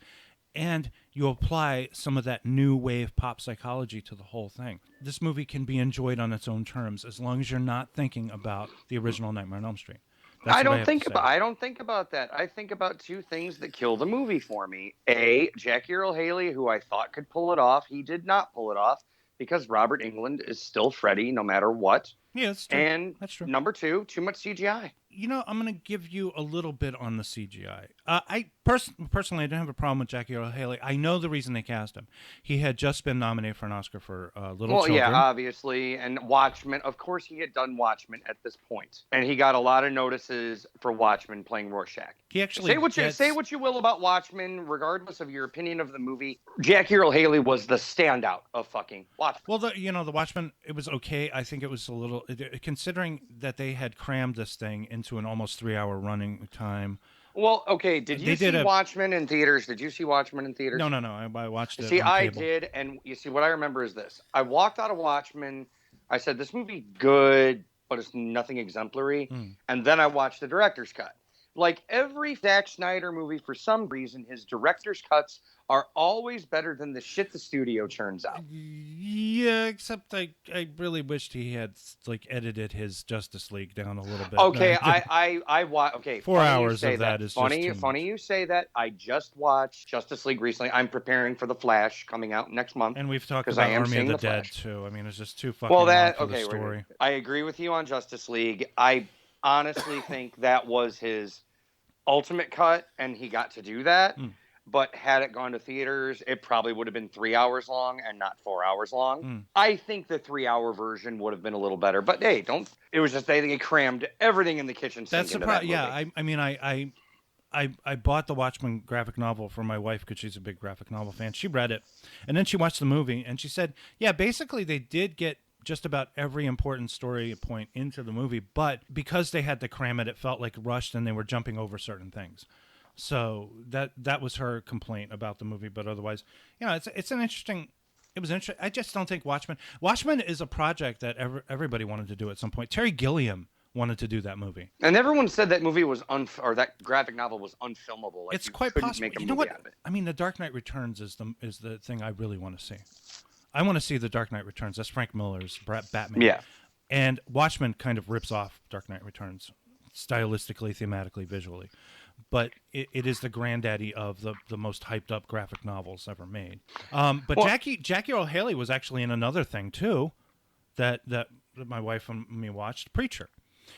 [SPEAKER 3] And you apply some of that new wave pop psychology to the whole thing. This movie can be enjoyed on its own terms as long as you're not thinking about the original Nightmare on Elm Street.
[SPEAKER 4] I don't think about that. I think about 2 things that kill the movie for me. A, Jackie Earle Haley, who I thought could pull it off. He did not pull it off because Robert Englund is still Freddy no matter what.
[SPEAKER 3] Yeah, that's true.
[SPEAKER 4] And
[SPEAKER 3] that's true.
[SPEAKER 4] Number 2, too much CGI.
[SPEAKER 3] I'm going to give you a little bit on the CGI. I personally, I didn't have a problem with Jackie Earle Haley. I know the reason they cast him. He had just been nominated for an Oscar for Little Children.
[SPEAKER 4] Well, yeah, obviously. And Watchmen. Of course, he had done Watchmen at this point. And he got a lot of notices for Watchmen playing Rorschach.
[SPEAKER 3] He actually
[SPEAKER 4] say what you will about Watchmen, regardless of your opinion of the movie. Jackie Earle Haley was the standout of fucking Watchmen.
[SPEAKER 3] Well, the Watchmen, it was okay. I think it was a little, considering that they had crammed this thing into an almost 3-hour running time.
[SPEAKER 4] Well, okay. Did you see Watchmen in theaters? Did you see Watchmen in theaters?
[SPEAKER 3] No. I watched it.
[SPEAKER 4] See,
[SPEAKER 3] on cable.
[SPEAKER 4] did, and you see, what I remember is this. I walked out of Watchmen. I said, this movie good, but it's nothing exemplary. And then I watched the director's cut. Like every Zack Snyder movie, for some reason, his director's cuts are always better than the shit the studio churns out.
[SPEAKER 3] Yeah, except I really wished he had edited his Justice League down a little bit.
[SPEAKER 4] Okay, okay.
[SPEAKER 3] 4 hours of that is
[SPEAKER 4] funny.
[SPEAKER 3] Just too
[SPEAKER 4] funny
[SPEAKER 3] much.
[SPEAKER 4] You say that. I just watched Justice League recently. I'm preparing for The Flash coming out next month.
[SPEAKER 3] And we've talked about Army of the Dead too. I mean, it's just too fucking long for the story.
[SPEAKER 4] I agree with you on Justice League. I honestly think that was his ultimate cut, and he got to do that. But had it gone to theaters, it probably would have been 3 hours long and not 4 hours long. I think the 3-hour version would have been a little better. But hey, it was just they crammed everything in the kitchen sink.
[SPEAKER 3] That's the problem. Yeah, I mean, I bought the Watchmen graphic novel for my wife because she's a big graphic novel fan. She read it, and then she watched the movie, and she said, yeah, basically they did get just about every important story point into the movie, but because they had to cram it, it felt like rushed and they were jumping over certain things. So that was her complaint about the movie, but otherwise, it's an interesting. It was interesting. I just don't think Watchmen is a project that everybody wanted to do at some point. Terry Gilliam wanted to do that movie,
[SPEAKER 4] and everyone said that movie was or that graphic novel was unfilmable. Like,
[SPEAKER 3] it's quite possible.
[SPEAKER 4] Make a
[SPEAKER 3] you know
[SPEAKER 4] movie
[SPEAKER 3] what?
[SPEAKER 4] out of it.
[SPEAKER 3] I mean, The Dark Knight Returns is the thing I really want to see. I want to see The Dark Knight Returns. That's Frank Miller's Batman.
[SPEAKER 4] Yeah.
[SPEAKER 3] And Watchmen kind of rips off Dark Knight Returns, stylistically, thematically, visually. But it is the granddaddy of the most hyped up graphic novels ever made. Jackie Earle Haley was actually in another thing too, that my wife and me watched, Preacher.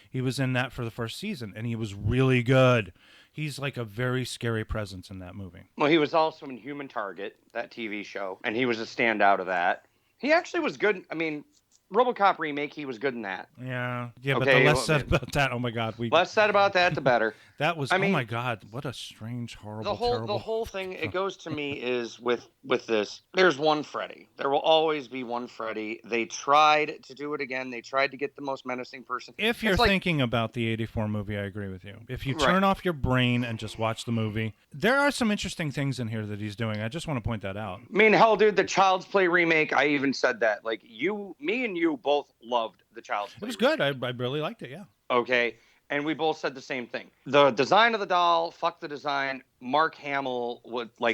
[SPEAKER 3] He was in that for the first season, and he was really good. He's like a very scary presence in that movie.
[SPEAKER 4] Well, he was also in Human Target, that TV show, and he was a standout of that. He actually was good. I mean, RoboCop remake, he was good in that.
[SPEAKER 3] Yeah, but
[SPEAKER 4] Okay,
[SPEAKER 3] the less said about that, oh my God,
[SPEAKER 4] less said about that, the better.
[SPEAKER 3] That was,
[SPEAKER 4] I mean,
[SPEAKER 3] oh my God, what a strange, horrible,
[SPEAKER 4] the whole thing. It goes to me is with this. There's one Freddy. There will always be one Freddy. They tried to do it again. They tried to get the most menacing person.
[SPEAKER 3] If you're thinking about the '84 movie, I agree with you. If you turn off your brain and just watch the movie, there are some interesting things in here that he's doing. I just want to point that out.
[SPEAKER 4] I mean, hell, dude, the Child's Play remake. I even said that. Like me and you both loved the Child's Play.
[SPEAKER 3] It was good. I really liked it. Yeah.
[SPEAKER 4] Okay. And we both said the same thing. The design of the doll, fuck the design. Mark Hamill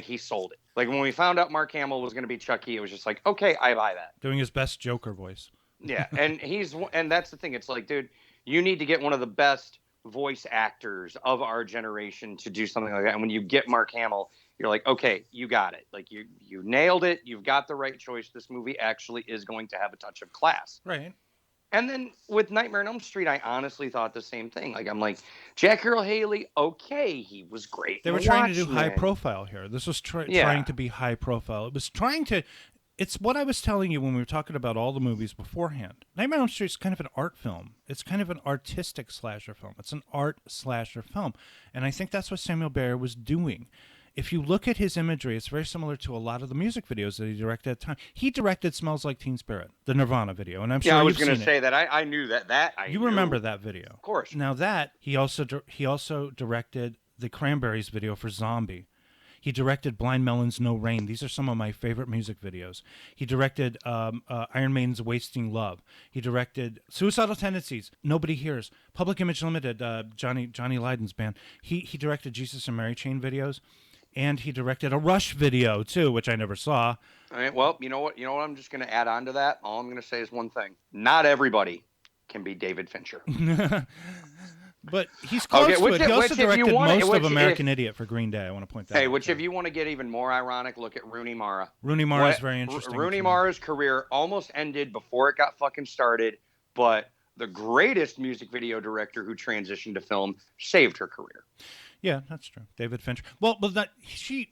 [SPEAKER 4] he sold it. Like when we found out Mark Hamill was going to be Chucky, it was just like, okay, I buy that.
[SPEAKER 3] Doing his best Joker voice.
[SPEAKER 4] Yeah, and that's the thing. It's like, dude, you need to get one of the best voice actors of our generation to do something like that. And when you get Mark Hamill, you're like, okay, you got it. Like you nailed it. You've got the right choice. This movie actually is going to have a touch of class.
[SPEAKER 3] Right.
[SPEAKER 4] And then with Nightmare on Elm Street, I honestly thought the same thing. Like, I'm like, Jackie Earle Haley, okay, he was great.
[SPEAKER 3] They were trying to do high profile here. This was trying to be high profile. It was trying to... It's what I was telling you when we were talking about all the movies beforehand. Nightmare on Elm Street is kind of an art film. It's kind of an artistic slasher film. It's an art slasher film. And I think that's what Samuel Bayer was doing. If you look at his imagery, it's very similar to a lot of the music videos that he directed at the time. He directed Smells Like Teen Spirit, the Nirvana video, and I'm sure you've seen it.
[SPEAKER 4] I was going to say that. I knew that.
[SPEAKER 3] You remember that video.
[SPEAKER 4] Of course.
[SPEAKER 3] Now that, he also directed the Cranberries video for Zombie. He directed Blind Melon's No Rain. These are some of my favorite music videos. He directed Iron Maiden's Wasting Love. He directed Suicidal Tendencies, Nobody Hears, Public Image Limited, Johnny Lydon's band. He directed Jesus and Mary Chain videos. And he directed a Rush video, too, which I never saw.
[SPEAKER 4] All right, well, you know what? I'm just going to add on to that. All I'm going to say is one thing. Not everybody can be David Fincher.
[SPEAKER 3] But he's close to it. He also directed most of American Idiot for Green Day. I want to point that out.
[SPEAKER 4] If you want to get even more ironic, look at Rooney Mara.
[SPEAKER 3] Rooney Mara is very interesting.
[SPEAKER 4] Rooney Mara's career almost ended before it got fucking started, but the greatest music video director who transitioned to film saved her career.
[SPEAKER 3] Yeah, that's true. David Fincher. Well, but she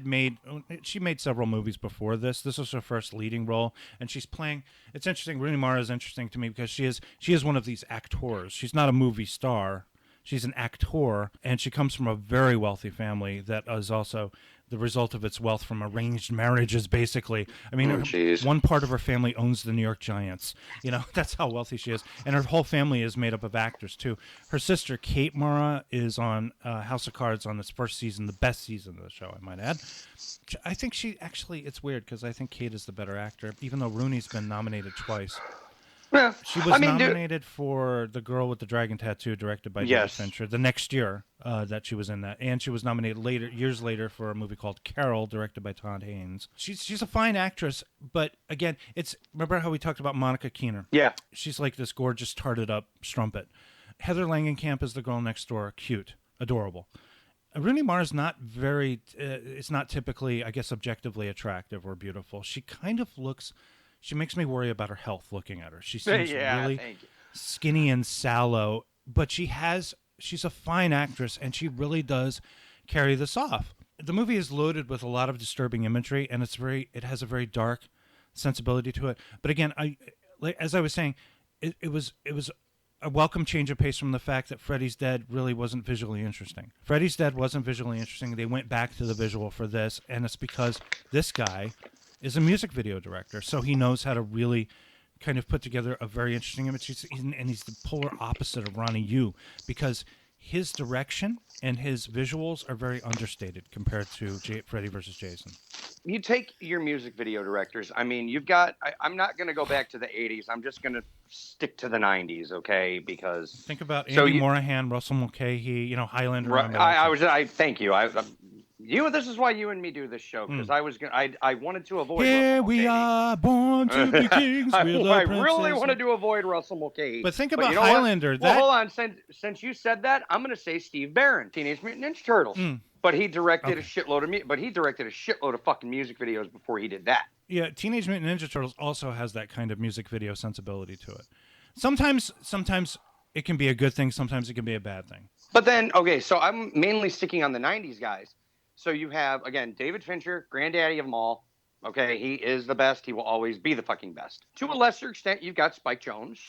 [SPEAKER 3] made several movies before this. This was her first leading role, and she's playing. It's interesting. Rooney Mara is interesting to me because she is one of these actors. She's not a movie star. She's an actor, and she comes from a very wealthy family that is also the result of its wealth from arranged marriages, basically. I mean, one part of her family owns the New York Giants. That's how wealthy she is. And her whole family is made up of actors, too. Her sister, Kate Mara, is on House of Cards on its first season, the best season of the show, I might add. I think it's weird because I think Kate is the better actor, even though Rooney's been nominated twice.
[SPEAKER 4] Yeah.
[SPEAKER 3] She was nominated for The Girl with the Dragon Tattoo, directed by David Fincher, the next year that she was in that. And she was nominated years later for a movie called Carol, directed by Todd Haynes. She's a fine actress, but again, remember how we talked about Monica Keener? Yeah. She's like this gorgeous, tarted up strumpet. Heather Langenkamp is the girl next door, cute, adorable. Rooney Mara's not very, it's not typically, I guess, objectively attractive or beautiful. She kind of looks... She makes me worry about her health looking at her. She seems really skinny and sallow, but she's a fine actress, and she really does carry this off. The movie is loaded with a lot of disturbing imagery, and it has a very dark sensibility to it. But again, as I was saying, it was a welcome change of pace from the fact that Freddy's Dead really wasn't visually interesting. Freddy's Dead wasn't visually interesting. They went back to the visual for this, and it's because this guy is a music video director, so he knows how to really kind of put together a very interesting image. And he's the polar opposite of Ronny Yu, because his direction and his visuals are very understated compared to Freddy versus Jason.
[SPEAKER 4] You take your music video directors. I mean, you've got. I'm not going to go back to the '80s. I'm just going to stick to the '90s, okay? Because
[SPEAKER 3] think about Andy Morahan, Russell Mulcahy, Highlander.
[SPEAKER 4] I thank you. This is why you and me do this show, because I wanted to avoid.
[SPEAKER 3] Here
[SPEAKER 4] Russell
[SPEAKER 3] we
[SPEAKER 4] Mulcahy.
[SPEAKER 3] are, born to be kings.
[SPEAKER 4] I really wanted to avoid Russell Mulcahy.
[SPEAKER 3] But think about Highlander.
[SPEAKER 4] Well, hold on. Since you said that, I'm going to say Steve Barron, Teenage Mutant Ninja Turtles. But he directed a shitload of fucking music videos before he did that.
[SPEAKER 3] Yeah, Teenage Mutant Ninja Turtles also has that kind of music video sensibility to it. Sometimes it can be a good thing. Sometimes it can be a bad thing.
[SPEAKER 4] But then, okay, so I'm mainly sticking on the '90s guys. So you have, again, David Fincher, granddaddy of them all. Okay, he is the best. He will always be the fucking best. To a lesser extent, you've got Spike Jonze.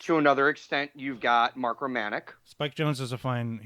[SPEAKER 4] To another extent, you've got Mark Romanek.
[SPEAKER 3] Spike Jonze is a fine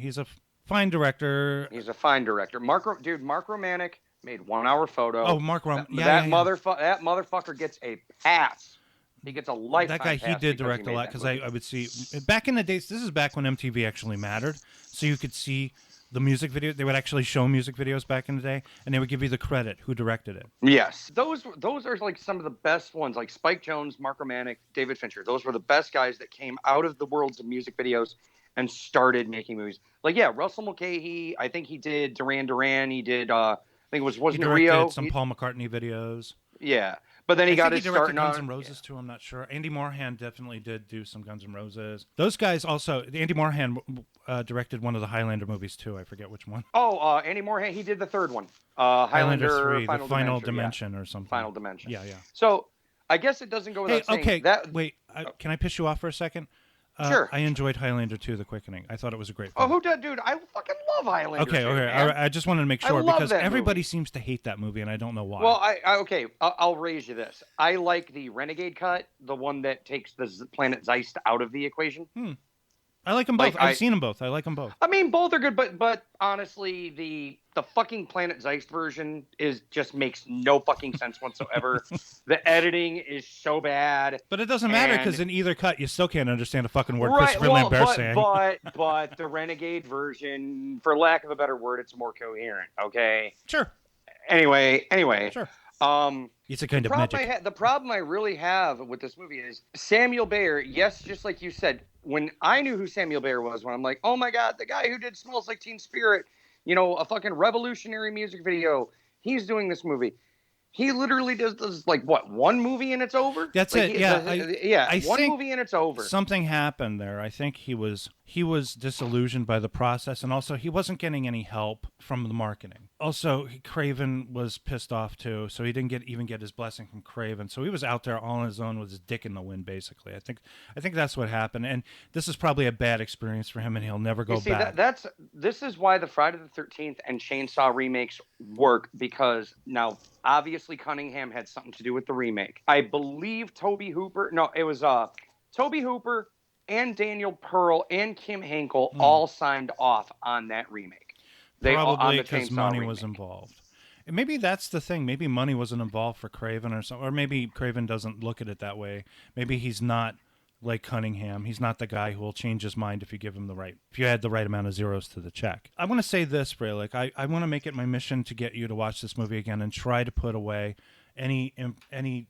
[SPEAKER 3] director.
[SPEAKER 4] He's a fine director. Mark Romanek made 1 Hour Photo.
[SPEAKER 3] Oh, Mark Romanek.
[SPEAKER 4] That motherfucker gets a pass. He gets a lifetime
[SPEAKER 3] pass. That guy, he did direct a lot, because I would see, back in the days, this is back when MTV actually mattered, so you could see the music video. They would actually show music videos back in the day, and they would give you the credit who directed it.
[SPEAKER 4] Yes, those are like some of the best ones, like Spike Jonze, Mark Romanek, David Fincher. Those were the best guys that came out of the worlds of music videos and started making movies. Like, yeah, Russell Mulcahy, I think he did Duran Duran. He did, I think it wasn't
[SPEAKER 3] he
[SPEAKER 4] Rio.
[SPEAKER 3] Some Paul McCartney videos.
[SPEAKER 4] Yeah, but then he got his start in
[SPEAKER 3] Guns N' Roses too. I'm not sure. Andy Morahan definitely did do some Guns N' Roses. Those guys also. Andy Morahan directed one of the Highlander movies too. I forget which one.
[SPEAKER 4] Oh, Andy Morahan. He did the third one. Highlander
[SPEAKER 3] 3, Final Dimension or something.
[SPEAKER 4] Final Dimension.
[SPEAKER 3] Yeah.
[SPEAKER 4] So I guess it doesn't go without saying.
[SPEAKER 3] Okay.
[SPEAKER 4] Wait,
[SPEAKER 3] can I piss you off for a second?
[SPEAKER 4] Sure.
[SPEAKER 3] I enjoyed Highlander 2, The Quickening. I thought it was a great film.
[SPEAKER 4] Oh, who did, dude? I fucking love Highlander.
[SPEAKER 3] Okay.
[SPEAKER 4] Man.
[SPEAKER 3] I just wanted to make sure, because everybody seems to hate that movie, and I don't know why.
[SPEAKER 4] Well, I'll raise you this. I like the Renegade cut, the one that takes the planet Zeist out of the equation.
[SPEAKER 3] I like them both. I've seen them both. I like them both.
[SPEAKER 4] I mean, both are good, but honestly, the fucking Planet Zeist version just makes no fucking sense whatsoever. The editing is so bad.
[SPEAKER 3] But it doesn't matter, because in either cut, you still can't understand a fucking word Christopher Lambert's saying.
[SPEAKER 4] But the Renegade version, for lack of a better word, it's more coherent. Okay.
[SPEAKER 3] Sure.
[SPEAKER 4] Anyway.
[SPEAKER 3] Sure. It's a kind of magic.
[SPEAKER 4] The problem I really have with this movie is Samuel Bayer. Yes, just like you said, when I knew who Samuel Bayer was, when I'm like, oh my God, the guy who did Smells Like Teen Spirit, a fucking revolutionary music video, he's doing this movie. He literally does like what, one movie and it's over?
[SPEAKER 3] That's it. Yeah.
[SPEAKER 4] One movie and it's over.
[SPEAKER 3] Something happened there. I think he was disillusioned by the process, and also he wasn't getting any help from the marketing. Also, Craven was pissed off too, so he didn't even get his blessing from Craven. So he was out there all on his own with his dick in the wind, basically. I think that's what happened, and this is probably a bad experience for him, and he'll never go back.
[SPEAKER 4] This is why the Friday the 13th and Chainsaw remakes work, because now obviously Cunningham had something to do with the remake. I believe Toby Hooper and Daniel Pearl and Kim Henkel all signed off on that remake.
[SPEAKER 3] Probably because money was involved. And maybe that's the thing. Maybe money wasn't involved for Craven or something. Or maybe Craven doesn't look at it that way. Maybe he's not like Cunningham. He's not the guy who will change his mind if you add the right amount of zeros to the check. I want to say this, Froelich. I want to make it my mission to get you to watch this movie again and try to put away any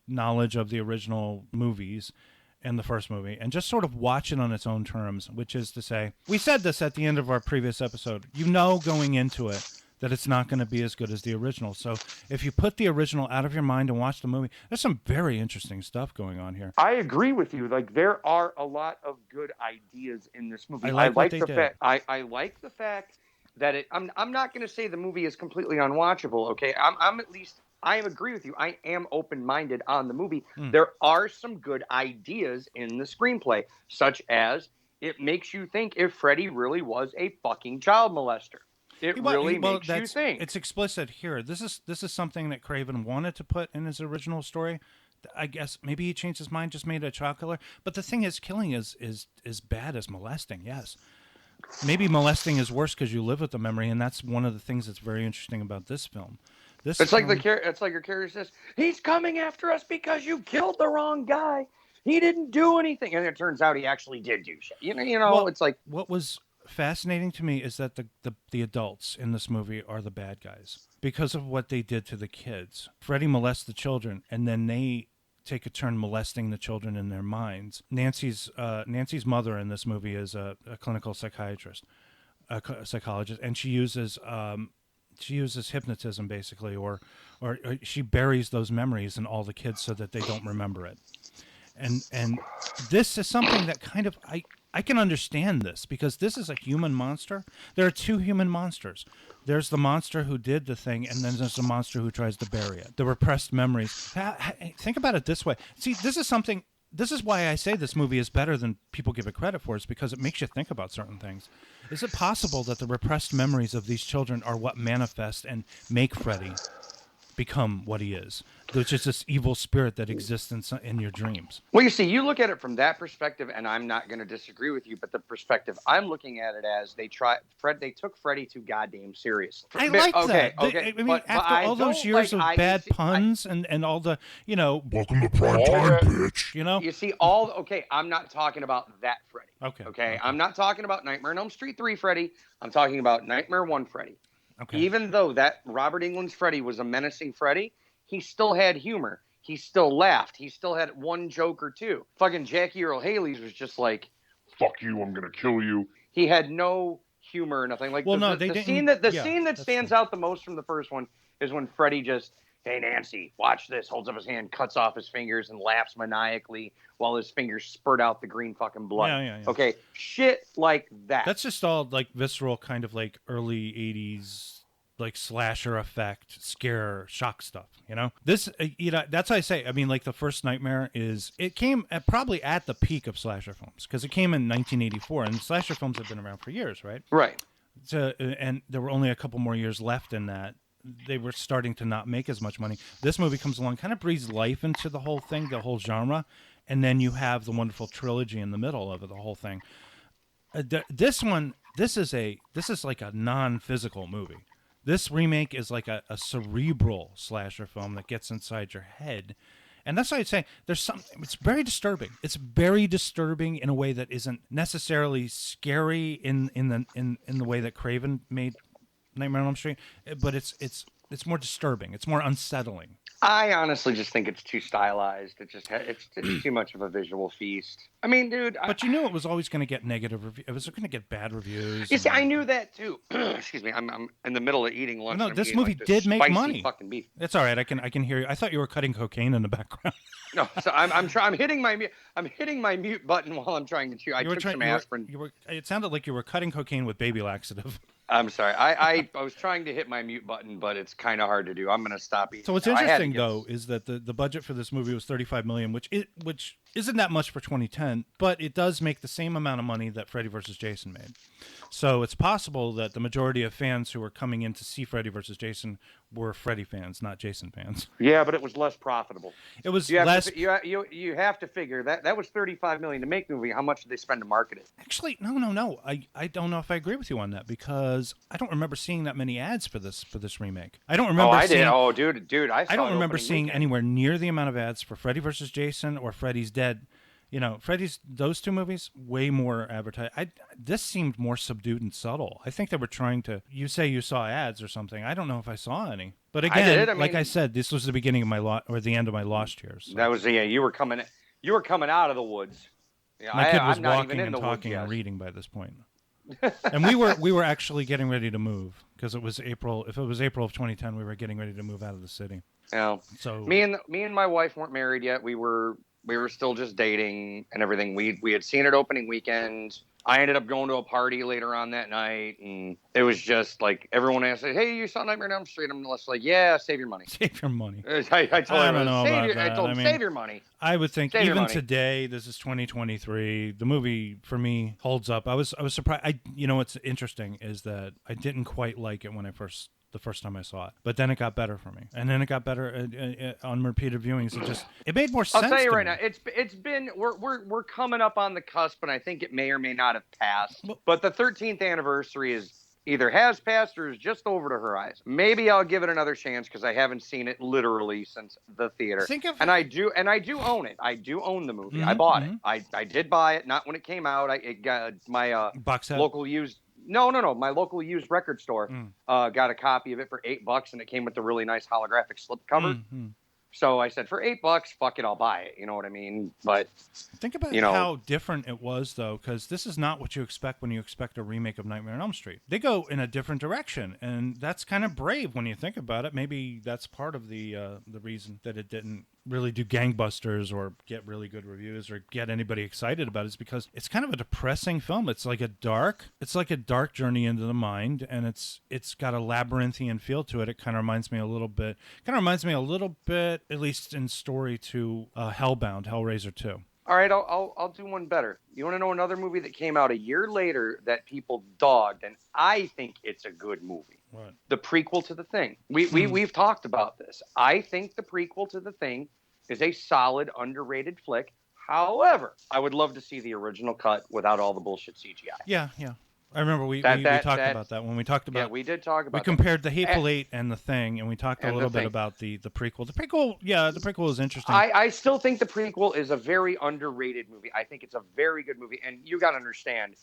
[SPEAKER 3] knowledge of the original movies and the first movie, and just sort of watch it on its own terms, which is to say, we said this at the end of our previous episode, going into it that it's not going to be as good as the original. So if you put the original out of your mind and watch the movie, there's some very interesting stuff going on here.
[SPEAKER 4] I agree with you. Like, there are a lot of good ideas in this movie. I like the fact that I'm not going to say the movie is completely unwatchable. Okay. I agree with you. I am open-minded on the movie. There are some good ideas in the screenplay, such as it makes you think if Freddy really was a fucking child molester. It really makes you think.
[SPEAKER 3] It's explicit here. This is something that Craven wanted to put in his original story. I guess maybe he changed his mind, just made it a child killer. But the thing is, killing is bad as molesting. Yes, maybe molesting is worse because you live with the memory, and that's one of the things that's very interesting about this film.
[SPEAKER 4] It's like it's like your character says, "He's coming after us because you killed the wrong guy. He didn't do anything," and it turns out he actually did do shit.
[SPEAKER 3] Well,
[SPEAKER 4] it's like
[SPEAKER 3] what was fascinating to me is that the adults in this movie are the bad guys because of what they did to the kids. Freddy molests the children, and then they take a turn molesting the children in their minds. Nancy's mother in this movie is a clinical psychiatrist, a psychologist, and she uses hypnotism basically, or she buries those memories in all the kids so that they don't remember it. And this is something that kind of I can understand this because this is a human monster. There are two human monsters. There's the monster who did the thing, and then there's the monster who tries to bury it. The repressed memories. Think about it this way. See, this is why I say this movie is better than people give it credit for, is because it makes you think about certain things. Is it possible that the repressed memories of these children are what manifest and make Freddy become what he is? There's just this evil spirit that exists in your dreams.
[SPEAKER 4] Well, you see, you look at it from that perspective, and I'm not going to disagree with you. But the perspective I'm looking at it as, they took Freddy too goddamn serious.
[SPEAKER 3] I like that.
[SPEAKER 4] Okay.
[SPEAKER 3] I mean, after all those years of bad puns and all the,
[SPEAKER 5] welcome to prime time, bitch.
[SPEAKER 4] You see, I'm not talking about that Freddy. Okay. I'm not talking about Nightmare on Elm Street 3 Freddy. I'm talking about Nightmare 1 Freddy. Okay. Even though that Robert Englund's Freddy was a menacing Freddy, he still had humor. He still laughed. He still had one joke or two. Fucking Jackie Earle Haley's was just like, "Fuck you, I'm gonna kill you." He had no humor or nothing. Like, the scene that stands out the most from the first one is when Freddy just, "Hey Nancy, watch this," holds up his hand, cuts off his fingers, and laughs maniacally while his fingers spurt out the green fucking blood.
[SPEAKER 3] Yeah.
[SPEAKER 4] Okay, shit like that.
[SPEAKER 3] That's just all like visceral, kind of like early '80s. Like slasher effect, scare, shock stuff, This, that's how I say. I mean, like the first Nightmare it came probably at the peak of slasher films because it came in 1984, and slasher films have been around for years, right?
[SPEAKER 4] Right.
[SPEAKER 3] So, and there were only a couple more years left in that. They were starting to not make as much money. This movie comes along, kind of breathes life into the whole thing, the whole genre, and then you have the wonderful trilogy in the middle of it, the whole thing. This is like a non-physical movie. This remake is like a cerebral slasher film that gets inside your head. And that's why I'd say it's very disturbing. It's very disturbing in a way that isn't necessarily scary in the way that Craven made Nightmare on Elm Street, but it's more disturbing. It's more unsettling.
[SPEAKER 4] I honestly just think it's too stylized. It's too much of a visual feast. I mean, dude.
[SPEAKER 3] But you knew it was always going to get negative reviews. It was going to get bad reviews.
[SPEAKER 4] You see, I knew that too. Excuse me. I'm in the middle of eating lunch.
[SPEAKER 3] No, this movie did make money.
[SPEAKER 4] Fucking beef.
[SPEAKER 3] It's all right. I can hear you. I thought you were cutting cocaine in the background.
[SPEAKER 4] No, so I'm hitting my mute button while I'm trying to chew. I took some aspirin.
[SPEAKER 3] It sounded like you were cutting cocaine with baby laxative.
[SPEAKER 4] I'm sorry. I was trying to hit my mute button, but it's kind of hard to do. I'm going to stop eating.
[SPEAKER 3] So what's interesting though is that the budget for this movie was $35 million, which isn't that much for 2010, but it does make the same amount of money that Freddy vs. Jason made. So it's possible that the majority of fans who were coming in to see Freddy vs. Jason were Freddy fans, not Jason fans.
[SPEAKER 4] Yeah, but it was less profitable.
[SPEAKER 3] It was less.
[SPEAKER 4] You have to figure that was $35 million to make the movie. How much did they spend to market it?
[SPEAKER 3] Actually, no. I don't know if I agree with you on that because I don't remember seeing that many ads for this remake. I don't remember.
[SPEAKER 4] Oh, I did. Oh, dude, I
[SPEAKER 3] don't remember seeing anywhere near the amount of ads for Freddy vs. Jason or Freddy's Dead. Those two movies, way more advertised. This seemed more subdued and subtle. I think they were trying to. You say you saw ads or something. I don't know if I saw any. But again, like I said, this was the beginning of my or the end of my lost years. So.
[SPEAKER 4] That was you were coming out of the woods. Yeah,
[SPEAKER 3] my kid was walking and talking and reading by this point. And we were actually getting ready to move because it was April. If it was April of 2010, we were getting ready to move out of the city.
[SPEAKER 4] Yeah. So me and my wife weren't married yet. We were still just dating and everything. We had seen it opening weekend. I ended up going to a party later on that night, and it was just like everyone asked, "Hey, you saw Nightmare on Elm Street?" I'm just like, "Yeah, save your money."
[SPEAKER 3] Save your money.
[SPEAKER 4] I told him, save your money.
[SPEAKER 3] I would think even today, this is 2023. The movie for me holds up. I was surprised. What's interesting is that I didn't quite like it when I first the first time I saw it, but then it got better for me, and then it got better on repeated viewings. It made more sense.
[SPEAKER 4] I'll tell you
[SPEAKER 3] to
[SPEAKER 4] right
[SPEAKER 3] me.
[SPEAKER 4] now, it's been we're coming up on the cusp, and I think it may or may not have passed. But the 13th anniversary is either has passed or is just over the horizon. Maybe I'll give it another chance because I haven't seen it literally since the theater. And I do own it. I do own the movie. I bought it. I did buy it, not when it came out. It got my
[SPEAKER 3] box set?
[SPEAKER 4] local used. No. My local used record store got a copy of it for $8, and it came with the really nice holographic slipcover. So I said, for $8, fuck it, I'll buy it. You know what I mean? But
[SPEAKER 3] think about how different it was, though, because this is not what you expect when you expect a remake of Nightmare on Elm Street. They go in a different direction, and that's kind of brave when you think about it. Maybe that's part of the reason that it didn't really do gangbusters or get really good reviews or get anybody excited about it, is because it's kind of a depressing film. It's like a dark journey into the mind, and it's got a labyrinthian feel to it. It kind of reminds me a little bit, at least in story, to Hellbound, Hellraiser 2.
[SPEAKER 4] All right, I'll do one better. You want to know another movie that came out a year later that people dogged, and I think it's a good movie?
[SPEAKER 3] What?
[SPEAKER 4] The prequel to The Thing. We've talked about this. I think the prequel to The Thing is a solid, underrated flick. However, I would love to see the original cut without all the bullshit CGI.
[SPEAKER 3] Yeah. I remember we talked about that when we talked about.
[SPEAKER 4] Yeah, we did talk about.
[SPEAKER 3] We compared The Hateful Eight and The Thing, and we talked a little bit about the prequel. The prequel is interesting.
[SPEAKER 4] I still think the prequel is a very underrated movie. I think it's a very good movie, and you got to understand,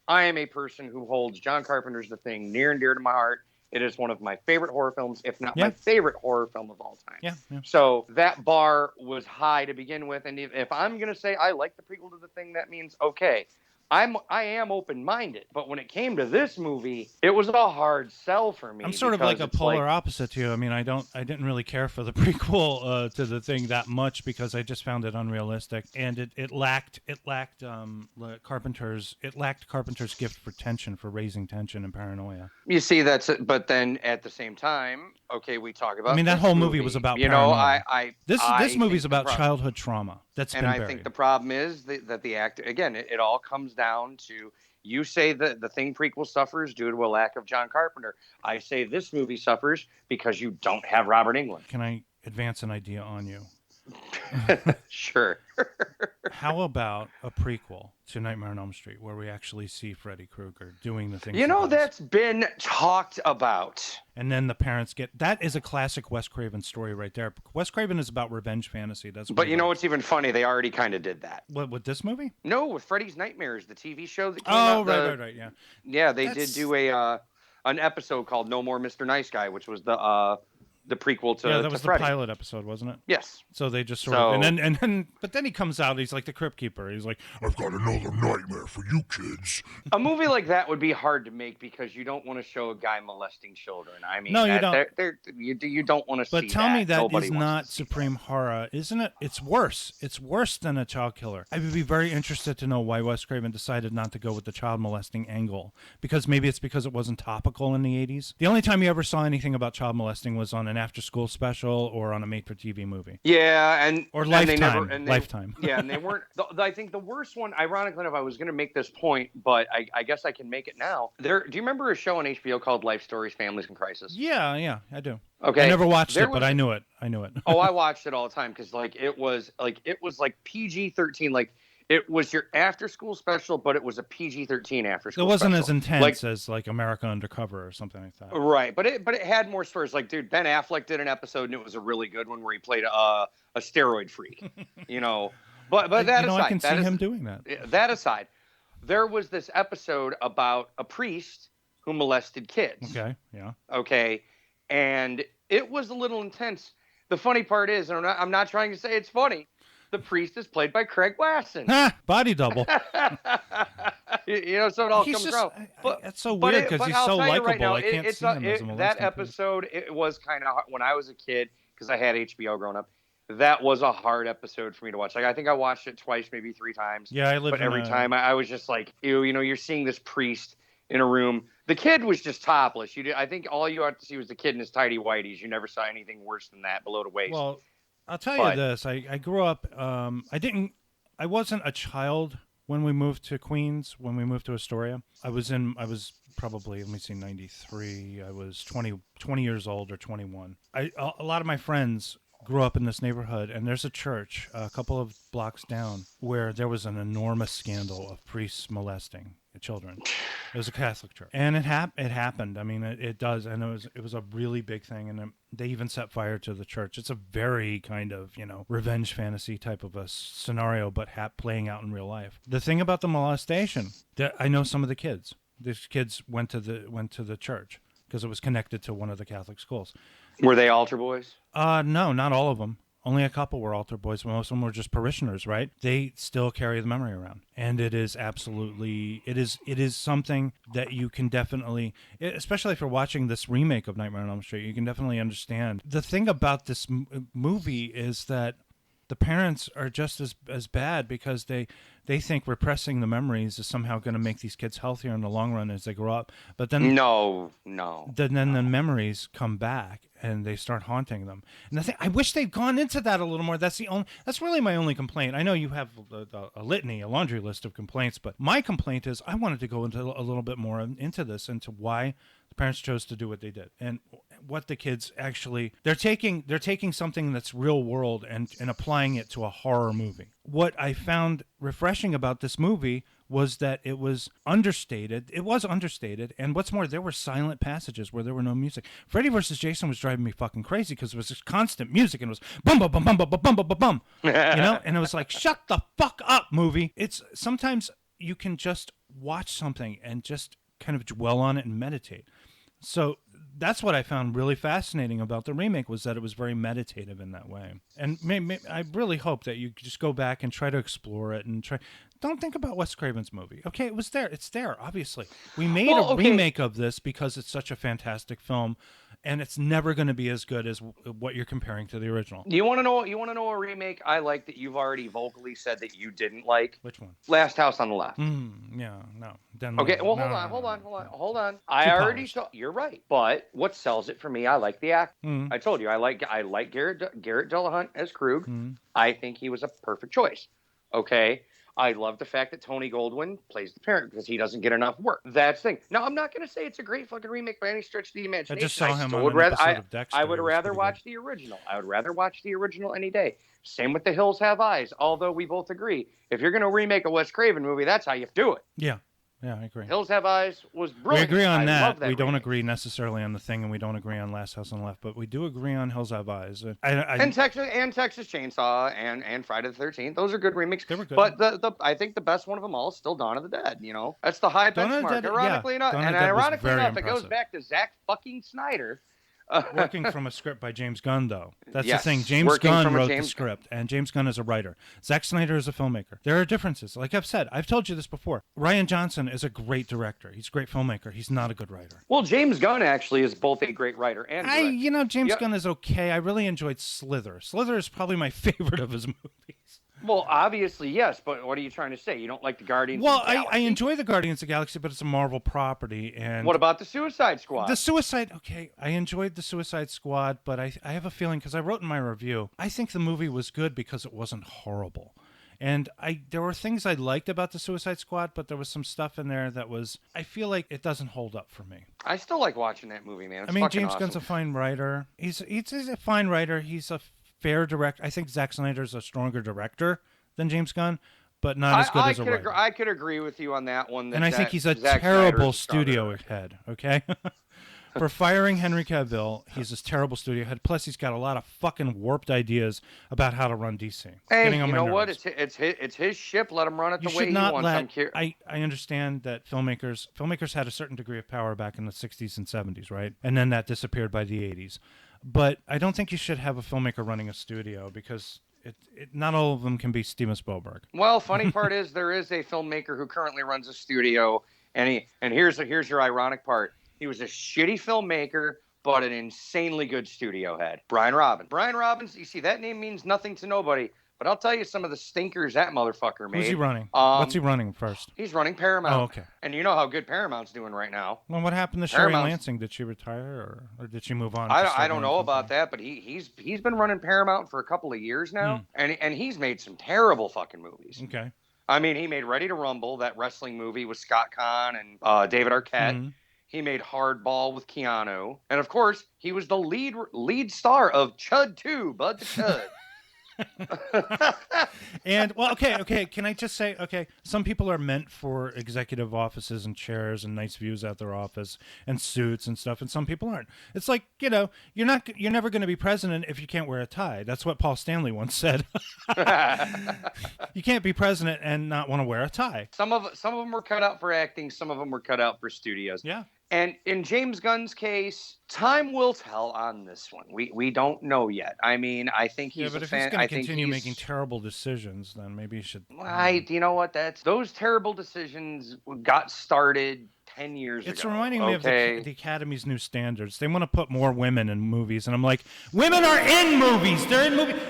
[SPEAKER 4] I am a person who holds John Carpenter's The Thing near and dear to my heart. It is one of my favorite horror films, if not my favorite horror film of all time.
[SPEAKER 3] Yeah.
[SPEAKER 4] So that bar was high to begin with, and if I'm gonna say I like the prequel to The Thing, that means okay. I am open-minded, but when it came to this movie, it was a hard sell for me.
[SPEAKER 3] I'm sort of like a polar opposite to you. I mean, I didn't really care for the prequel to The Thing that much because I just found it unrealistic, and it lacked Carpenter's gift for tension, for raising tension and paranoia.
[SPEAKER 4] You see, that's it. But then at the same time, okay, we talk about.
[SPEAKER 3] I mean, that whole movie was about paranoia. This movie's about childhood trauma.
[SPEAKER 4] And I think the problem is that the actor, again, it all comes down to, you say that the Thing prequel suffers due to a lack of John Carpenter. I say this movie suffers because you don't have Robert Englund.
[SPEAKER 3] Can I advance an idea on you?
[SPEAKER 4] Sure.
[SPEAKER 3] How about a prequel to Nightmare on Elm Street where we actually see Freddy Krueger doing the things?
[SPEAKER 4] That's been talked about.
[SPEAKER 3] And then the parents get... That is a classic Wes Craven story right there. Wes Craven is about revenge fantasy.
[SPEAKER 4] But you know what's even funny? They already kind of did that.
[SPEAKER 3] What, with this movie?
[SPEAKER 4] No, with Freddy's Nightmares, the TV show that came out.
[SPEAKER 3] Right, yeah.
[SPEAKER 4] Yeah, they did do an episode called No More Mr. Nice Guy, which was the prequel to
[SPEAKER 3] that was
[SPEAKER 4] Freddy.
[SPEAKER 3] The pilot episode, wasn't it?
[SPEAKER 4] Yes.
[SPEAKER 3] So they just sort of and then but then he comes out, he's like the Crypt Keeper. He's like,
[SPEAKER 5] I've got another nightmare for you kids.
[SPEAKER 4] A movie like that would be hard to make because you don't want to show a guy molesting children. I mean,
[SPEAKER 3] no, you don't.
[SPEAKER 4] You don't want to see that.
[SPEAKER 3] But tell me that
[SPEAKER 4] Nobody
[SPEAKER 3] is
[SPEAKER 4] wants
[SPEAKER 3] not
[SPEAKER 4] to see
[SPEAKER 3] supreme horror, isn't it? It's worse. It's worse than a child killer. I would be very interested to know why Wes Craven decided not to go with the child molesting angle. Because maybe it's because it wasn't topical in the 80s. The only time you ever saw anything about child molesting was on an after-school special or on a made-for-TV movie.
[SPEAKER 4] Yeah,
[SPEAKER 3] or Lifetime. Lifetime.
[SPEAKER 4] Yeah, and they weren't. I think the worst one, ironically enough, I was going to make this point, but I guess I can make it now. Do you remember a show on HBO called Life Stories: Families in Crisis?
[SPEAKER 3] Yeah, I do.
[SPEAKER 4] Okay,
[SPEAKER 3] I never watched it, but I knew it.
[SPEAKER 4] Oh, I watched it all the time because it was PG-13. Like, it was your after-school special, but it was a PG-13 after-school.
[SPEAKER 3] It wasn't
[SPEAKER 4] special.
[SPEAKER 3] as intense as like America Undercover or something like that.
[SPEAKER 4] Right, but it had more stories. Like, dude, Ben Affleck did an episode, and it was a really good one where he played a steroid freak. But that aside,
[SPEAKER 3] I can see him doing that.
[SPEAKER 4] That aside, there was this episode about a priest who molested kids.
[SPEAKER 3] Okay, yeah.
[SPEAKER 4] Okay, and it was a little intense. The funny part is, and I'm not trying to say it's funny, the priest is played by Craig Wasson.
[SPEAKER 3] Body double.
[SPEAKER 4] So it all comes around.
[SPEAKER 3] That's so weird because he's so likable.
[SPEAKER 4] Right now,
[SPEAKER 3] I can't see him as a molesting
[SPEAKER 4] that episode, it was kind of, when I was a kid, because I had HBO growing up, that was a hard episode for me to watch. Like, I think I watched it twice, maybe 3 times.
[SPEAKER 3] Yeah, I lived.
[SPEAKER 4] But every time I was just like, ew, you're seeing this priest in a room. The kid was just topless. I think all you had to see was the kid in his tidy whities. You never saw anything worse than that below the waist.
[SPEAKER 3] Well, I'll tell you this. I grew up. I wasn't a child when we moved to Queens. When we moved to Astoria, I was probably, let me see, 93. I was 20 years old or 21. A lot of my friends grew up in this neighborhood, and there's a church a couple of blocks down where there was an enormous scandal of priests molesting children. It was a Catholic church, and it happened. I mean, it does, and it was a really big thing, and they even set fire to the church. It's a very kind of, revenge fantasy type of a scenario, but playing out in real life. The thing about the molestation, that I know some of the kids. These kids went to the church because it was connected to one of the Catholic schools.
[SPEAKER 4] Were they altar boys?
[SPEAKER 3] No, not all of them. Only a couple were altar boys. Most of them were just parishioners, right? They still carry the memory around. And it is absolutely, it is something that you can definitely, especially if you're watching this remake of Nightmare on Elm Street, you can definitely understand. The thing about this movie is that the parents are just as bad because they think repressing the memories is somehow going to make these kids healthier in the long run as they grow up. But then
[SPEAKER 4] No.
[SPEAKER 3] The memories come back and they start haunting them. And I wish they'd gone into that a little more. That's really my only complaint. I know you have a laundry list of complaints, but my complaint is I wanted to go into a little bit more into this, into why the parents chose to do what they did and what the kids actually, they're taking something that's real world and applying it to a horror movie. What I found refreshing about this movie was that it was understated. It was understated, and what's more, there were silent passages where there were no music. Freddy vs. Jason was driving me fucking crazy because it was just constant music, and it was bum bum bum bum bum bum bum bum bum, and it was like, shut the fuck up, movie. It's sometimes you can just watch something and just kind of dwell on it and meditate. So that's what I found really fascinating about the remake, was that it was very meditative in that way. And I really hope that you just go back and try to explore it and don't think about Wes Craven's movie. Okay, it was there. It's there, obviously. We made a remake of this because it's such a fantastic film, and it's never going to be as good as what you're comparing to the original.
[SPEAKER 4] You want to know a remake I like that you've already vocally said that you didn't like?
[SPEAKER 3] Which one?
[SPEAKER 4] Last House on the Left.
[SPEAKER 3] Yeah, no.
[SPEAKER 4] Okay, well, hold on. I already saw. You're right, but what sells it for me? I like the act. I told you, I like Garrett Dillahunt as Krueger. I think he was a perfect choice. Okay. I love the fact that Tony Goldwyn plays the parent because he doesn't get enough work. That's the thing. Now, I'm not going to say it's a great fucking remake by any stretch of the imagination.
[SPEAKER 3] I just saw him on an episode of Dexter.
[SPEAKER 4] I would rather watch the original. I would rather watch the original any day. Same with The Hills Have Eyes, although we both agree, if you're going to remake a Wes Craven movie, that's how you do it.
[SPEAKER 3] Yeah. Yeah, I agree.
[SPEAKER 4] Hills Have Eyes was brilliant.
[SPEAKER 3] We agree on that. We don't
[SPEAKER 4] remake.
[SPEAKER 3] agree necessarily on the thing, and we don't agree on Last House on the Left, but we do agree on Hills Have Eyes.
[SPEAKER 4] And Texas Chainsaw and Friday the 13th. Those are good remakes.
[SPEAKER 3] They were good.
[SPEAKER 4] But I think the best one of them all is still Dawn of the Dead. That's the high benchmark. Ironically enough, it goes back to Zack fucking Snyder.
[SPEAKER 3] Working from a script by James Gunn, though. That's
[SPEAKER 4] Yes,
[SPEAKER 3] the thing. James
[SPEAKER 4] working
[SPEAKER 3] Gunn
[SPEAKER 4] from a
[SPEAKER 3] wrote the
[SPEAKER 4] James-
[SPEAKER 3] script, and James Gunn is a writer. Zack Snyder is a filmmaker. There are differences. Like I've said, I've told you this before. Rian Johnson is a great director. He's a great filmmaker. He's not a good writer.
[SPEAKER 4] Well, James Gunn actually is both a great writer and director.
[SPEAKER 3] James Gunn is okay. I really enjoyed Slither. Slither is probably my favorite of his movies.
[SPEAKER 4] Well, obviously, yes, but what are you trying to say? You don't like the Guardians
[SPEAKER 3] Well,
[SPEAKER 4] of the Galaxy?
[SPEAKER 3] I enjoy the Guardians of the Galaxy, but it's a Marvel property. And
[SPEAKER 4] What about the Suicide Squad?
[SPEAKER 3] I enjoyed the Suicide Squad, but I have a feeling, because I wrote in my review, I think the movie was good because it wasn't horrible. And there were things I liked about the Suicide Squad, but there was some stuff in there that I feel like it doesn't hold up for me.
[SPEAKER 4] I still like watching that movie, man. It's
[SPEAKER 3] James
[SPEAKER 4] awesome.
[SPEAKER 3] Gunn's a fine writer. He's a fine writer. He's a fair director. I think Zack Snyder's a stronger director than James Gunn, but not as good as a writer.
[SPEAKER 4] I could agree with you on that one.
[SPEAKER 3] And I think he's a
[SPEAKER 4] Zack
[SPEAKER 3] terrible
[SPEAKER 4] Snyder's a stronger
[SPEAKER 3] studio
[SPEAKER 4] director.
[SPEAKER 3] head, okay? For firing Henry Cavill, he's this terrible studio head. Plus, he's got a lot of fucking warped ideas about how to run DC.
[SPEAKER 4] Hey,
[SPEAKER 3] Getting on
[SPEAKER 4] you
[SPEAKER 3] my
[SPEAKER 4] know
[SPEAKER 3] nerves.
[SPEAKER 4] what? It's his ship. Let him run it
[SPEAKER 3] You
[SPEAKER 4] the way
[SPEAKER 3] should
[SPEAKER 4] he
[SPEAKER 3] not
[SPEAKER 4] wants.
[SPEAKER 3] let. I understand that filmmakers had a certain degree of power back in the 60s and 70s, right? And then that disappeared by the 80s. But I don't think you should have a filmmaker running a studio, because not all of them can be Steven Spielberg.
[SPEAKER 4] Well, funny part is there is a filmmaker who currently runs a studio, and here's your ironic part. He was a shitty filmmaker, but an insanely good studio head. Brian Robbins. Brian Robbins, you see, that name means nothing to nobody, but I'll tell you some of the stinkers that motherfucker made.
[SPEAKER 3] Who's he running? What's he running first?
[SPEAKER 4] He's running Paramount.
[SPEAKER 3] Oh, okay.
[SPEAKER 4] And you know how good Paramount's doing right now.
[SPEAKER 3] Well, what happened to Sherry
[SPEAKER 4] Paramount's-
[SPEAKER 3] Lansing? Did she retire, or did she move on?
[SPEAKER 4] I don't know about that, but he's been running Paramount for a couple of years now, and he's made some terrible fucking movies.
[SPEAKER 3] Okay.
[SPEAKER 4] I mean, he made Ready to Rumble, that wrestling movie with Scott Conn and David Arquette. He made Hardball with Keanu, and of course, he was the lead star of Chud 2, Bud the Chud.
[SPEAKER 3] And well, okay. Can I just say, okay, some people are meant for executive offices and chairs and nice views at their office and suits and stuff, and some people aren't. It's like, you know, you're never going to be president if you can't wear a tie. That's what Paul Stanley once said. You can't be president and not want to wear a tie.
[SPEAKER 4] Some of them were cut out for acting. Some of them were cut out for studios.
[SPEAKER 3] Yeah.
[SPEAKER 4] And in James Gunn's case, time will tell on this one. We don't know yet. I mean, I think he's
[SPEAKER 3] but
[SPEAKER 4] a
[SPEAKER 3] if
[SPEAKER 4] fan.
[SPEAKER 3] he's going
[SPEAKER 4] I
[SPEAKER 3] to
[SPEAKER 4] think
[SPEAKER 3] continue making terrible decisions, then maybe he should.
[SPEAKER 4] You know what? Those terrible decisions got started 10 years
[SPEAKER 3] It's
[SPEAKER 4] ago.
[SPEAKER 3] reminding me of the Academy's new standards. They want to put more women in movies, and I'm like, women are in movies. They're in movies.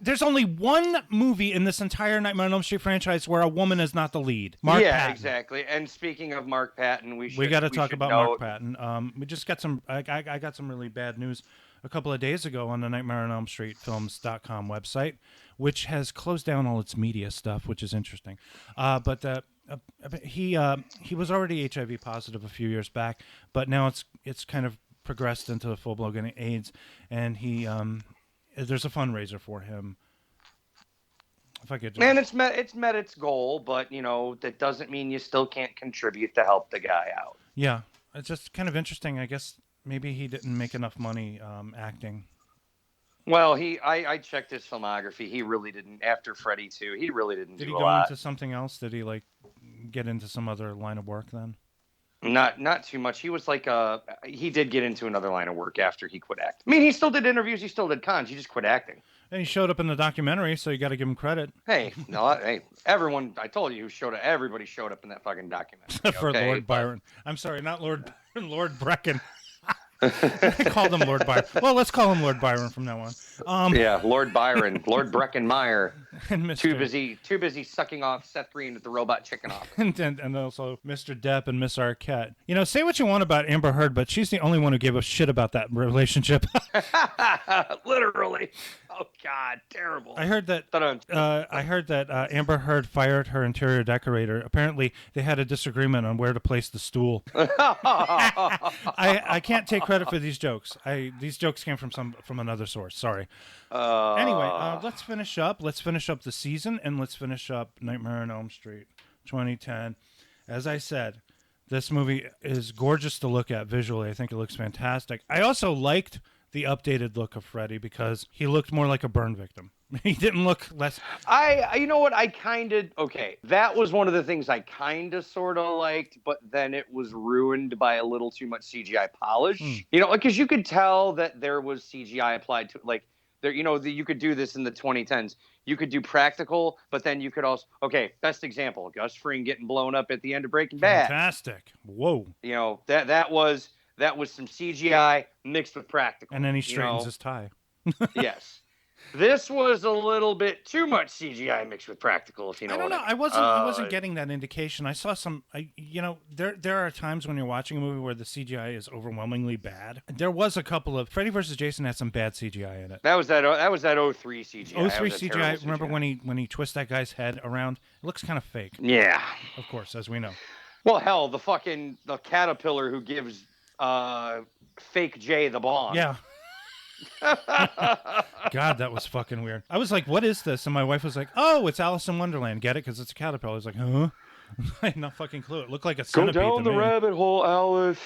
[SPEAKER 3] There's only one movie in this entire Nightmare on Elm Street franchise where a woman is not the lead. Mark Patton.
[SPEAKER 4] Exactly. And speaking of Mark Patton, we
[SPEAKER 3] got to talk about Mark Patton. We just got some. I got some really bad news a couple of days ago on the Nightmare on Elm Street Films.com website, which has closed down all its media stuff, which is interesting. But he was already HIV positive a few years back, but now it's kind of progressed into full-blown AIDS, and there's a fundraiser for him. If I could just...
[SPEAKER 4] And it's met its goal, but you know that doesn't mean you still can't contribute to help the guy out.
[SPEAKER 3] Yeah, it's just kind of interesting. I guess maybe he didn't make enough money acting.
[SPEAKER 4] Well, I checked his filmography. He really didn't. After Freddy 2, he really didn't do a lot.
[SPEAKER 3] Did he go into something else? Did he get into some other line of work then?
[SPEAKER 4] Not too much. He was he did get into another line of work after he quit acting. I mean, he still did interviews. He still did cons. He just quit acting.
[SPEAKER 3] And he showed up in the documentary, so you got to give him credit.
[SPEAKER 4] Hey, everyone! I told you everybody showed up in that fucking documentary.
[SPEAKER 3] For Lord Byron. I'm sorry, not Lord Brecken. I called him Lord Byron. Well, let's call him Lord Byron from now on.
[SPEAKER 4] Yeah, Lord Byron, Lord Breckenmeyer.
[SPEAKER 3] And Mr.
[SPEAKER 4] Too busy sucking off Seth Green with the robot chicken off.
[SPEAKER 3] and also Mr. Depp and Miss Arquette. You know, say what you want about Amber Heard, but she's the only one who gave a shit about that relationship.
[SPEAKER 4] Literally. Oh God, terrible.
[SPEAKER 3] I heard that. Amber Heard fired her interior decorator. Apparently, they had a disagreement on where to place the stool. I can't take credit for these jokes. These jokes came from another source. Sorry. Anyway, let's finish up. Let's finish up the season, and let's finish up Nightmare on Elm Street 2010. As I said, this movie is gorgeous to look at visually. I think it looks fantastic. I also liked the updated look of Freddy because he looked more like a burn victim. He didn't look less...
[SPEAKER 4] You know what, that was one of the things I kind of sort of liked, but then it was ruined by a little too much CGI polish. You know, because you could tell that there was CGI applied to you could do this in the 2010s. You could do practical, but then you could also... Okay, best example, Gus Fring getting blown up at the end of Breaking Bad.
[SPEAKER 3] Fantastic. Whoa.
[SPEAKER 4] You know, that was some CGI mixed with practical.
[SPEAKER 3] And then he straightens his tie.
[SPEAKER 4] Yes. This was a little bit too much CGI mixed with practical, if you know what I mean.
[SPEAKER 3] I wasn't getting that indication. I saw some, there are times when you're watching a movie where the CGI is overwhelmingly bad. There was a couple of, Freddy vs. Jason had some bad CGI in it.
[SPEAKER 4] That was that 03 CGI.
[SPEAKER 3] 03 CGI, remember when he twists that guy's head around? It looks kind of fake.
[SPEAKER 4] Yeah.
[SPEAKER 3] Of course, as we know.
[SPEAKER 4] Well, hell, the caterpillar who gives fake Jay the bomb.
[SPEAKER 3] Yeah. God, that was fucking weird. I was like, what is this? And my wife was like, oh, it's Alice in Wonderland. Get it? Because it's a caterpillar. I was like, huh? I had no fucking clue. It looked like a centipede.
[SPEAKER 4] Go down the rabbit hole, Alice.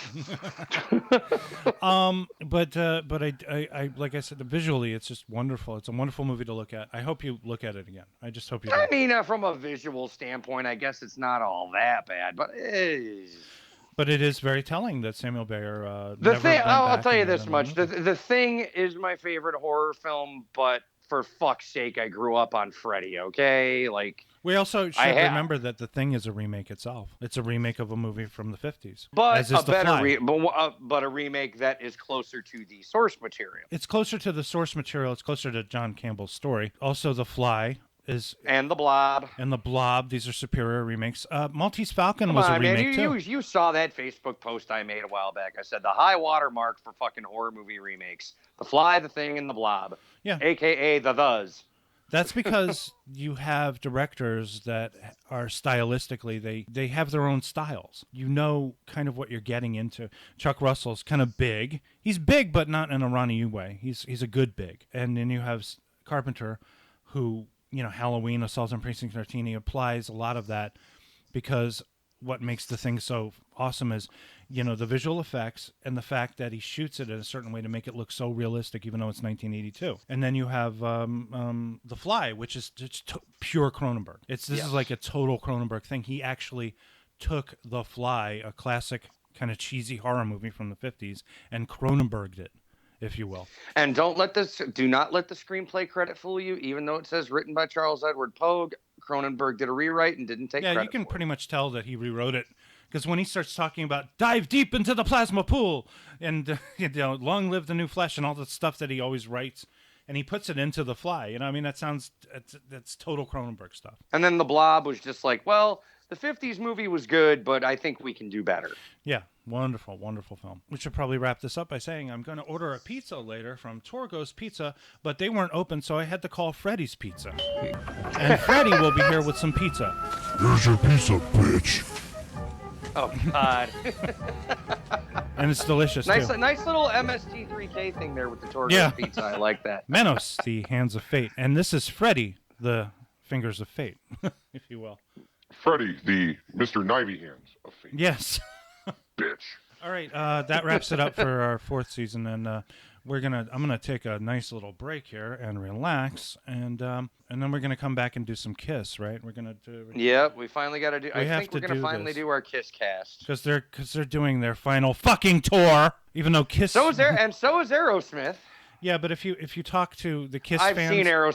[SPEAKER 3] But I like I said, visually, it's just wonderful. It's a wonderful movie to look at. I hope you look at it again. I just hope you do.
[SPEAKER 4] I mean, from a visual standpoint, I guess it's not all that bad, but
[SPEAKER 3] But it is very telling that Samuel Bayer.
[SPEAKER 4] I'll tell you this much: the Thing is my favorite horror film, but for fuck's sake, I grew up on Freddy. Okay,
[SPEAKER 3] we also should remember that The Thing is a remake itself. It's a remake of a movie from the 50s,
[SPEAKER 4] but a remake that is closer to the source material.
[SPEAKER 3] It's closer to the source material. It's closer to John Campbell's story. Also, The Fly.
[SPEAKER 4] And The Blob.
[SPEAKER 3] These are superior remakes. Maltese Falcon was a remake too.
[SPEAKER 4] You saw that Facebook post I made a while back. I said the high water mark for fucking horror movie remakes: The Fly, The Thing, and The Blob.
[SPEAKER 3] Yeah.
[SPEAKER 4] AKA the Thus.
[SPEAKER 3] That's because you have directors that are stylistically, they have their own styles. You know kind of what you're getting into. Chuck Russell's kind of big. He's big, but not in a Ronny Yu way. He's a good big. And then you have Carpenter, who, Halloween, Assault on Precinct 13, he applies a lot of that because what makes the thing so awesome is, the visual effects and the fact that he shoots it in a certain way to make it look so realistic, even though it's 1982. And then you have The Fly, which is just pure Cronenberg. This is like a total Cronenberg thing. He actually took The Fly, a classic kind of cheesy horror movie from the 50s, and Cronenberged it, if you will.
[SPEAKER 4] And do not let the screenplay credit fool you. Even though it says written by Charles Edward Pogue, Cronenberg did a rewrite and didn't take credit.
[SPEAKER 3] Yeah, you can pretty much tell that he rewrote it. Because when he starts talking about dive deep into the plasma pool and long live the new flesh and all the stuff that he always writes, and he puts it into The Fly, that's total Cronenberg stuff.
[SPEAKER 4] And then The Blob was just like, well, the 50s movie was good, but I think we can do better.
[SPEAKER 3] Yeah, wonderful, wonderful film. We should probably wrap this up by saying I'm going to order a pizza later from Torgo's Pizza, but they weren't open, so I had to call Freddy's Pizza. And Freddy will be here with some pizza.
[SPEAKER 5] Here's your pizza, bitch.
[SPEAKER 4] Oh, God.
[SPEAKER 3] And it's delicious,
[SPEAKER 4] nice
[SPEAKER 3] too.
[SPEAKER 4] Nice little MST3K thing there with the Torgo's Pizza. I like that.
[SPEAKER 3] Manos, the hands of fate. And this is Freddy, the fingers of fate, if you will.
[SPEAKER 5] Freddy, the Mr. Knivey hands of fate.
[SPEAKER 3] Yes.
[SPEAKER 5] Bitch.
[SPEAKER 3] All right, that wraps it up for our fourth season, and I'm gonna take a nice little break here and relax, and then we're gonna come back and do some Kiss, right? We're gonna do.
[SPEAKER 4] Yep, we finally got to do. I
[SPEAKER 3] have
[SPEAKER 4] think we're
[SPEAKER 3] to
[SPEAKER 4] gonna
[SPEAKER 3] do
[SPEAKER 4] finally
[SPEAKER 3] this.
[SPEAKER 4] do our Kiss cast.
[SPEAKER 3] Because they're doing their final fucking tour, even though Kiss.
[SPEAKER 4] So is Aerosmith.
[SPEAKER 3] Yeah, but if you talk to the Kiss
[SPEAKER 4] I've
[SPEAKER 3] fans,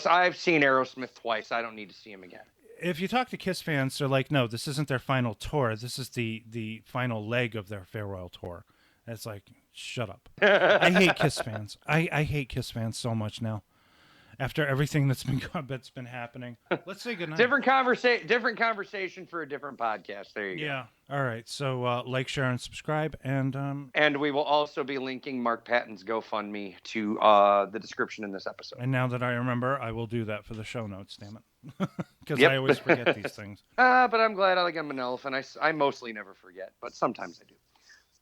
[SPEAKER 4] I've seen Aerosmith twice. I don't need to see him again.
[SPEAKER 3] if you talk to Kiss fans, they're like, no, this isn't their final tour. This is the final leg of their farewell tour. And it's like, shut up. I hate Kiss fans. I hate Kiss fans so much now. After everything that's been happening, let's say goodnight.
[SPEAKER 4] Different conversation for a different podcast. There you go.
[SPEAKER 3] Yeah. All right. So like, share, and subscribe, and
[SPEAKER 4] we will also be linking Mark Patton's GoFundMe to the description in this episode.
[SPEAKER 3] And now that I remember, I will do that for the show notes. Damn it, because
[SPEAKER 4] Yep.
[SPEAKER 3] I always forget these things.
[SPEAKER 4] But I'm glad I'm an elephant. I mostly never forget, but sometimes I do.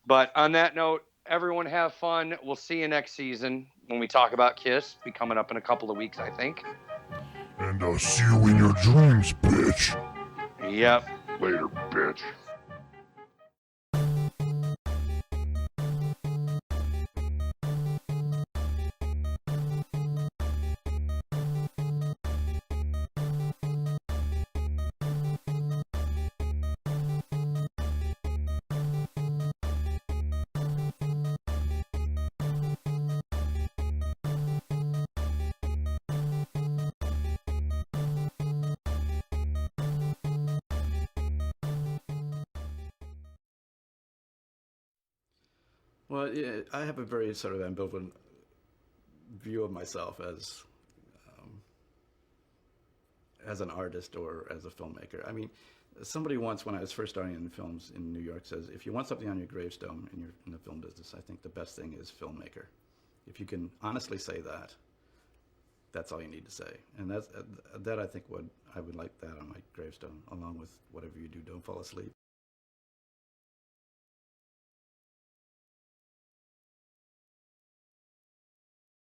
[SPEAKER 4] But on that note, everyone have fun. We'll see you next season when we talk about Kiss. Be coming up in a couple of weeks, I think.
[SPEAKER 5] And I'll see you in your dreams, bitch.
[SPEAKER 4] Yep.
[SPEAKER 5] Later, bitch.
[SPEAKER 2] Well, yeah, I have a very sort of ambivalent view of myself as an artist or as a filmmaker. I mean, somebody once, when I was first starting in films in New York, says, if you want something on your gravestone in the film business, I think the best thing is filmmaker. If you can honestly say that, that's all you need to say. And that I think I would like that on my gravestone, along with whatever you do, don't fall asleep.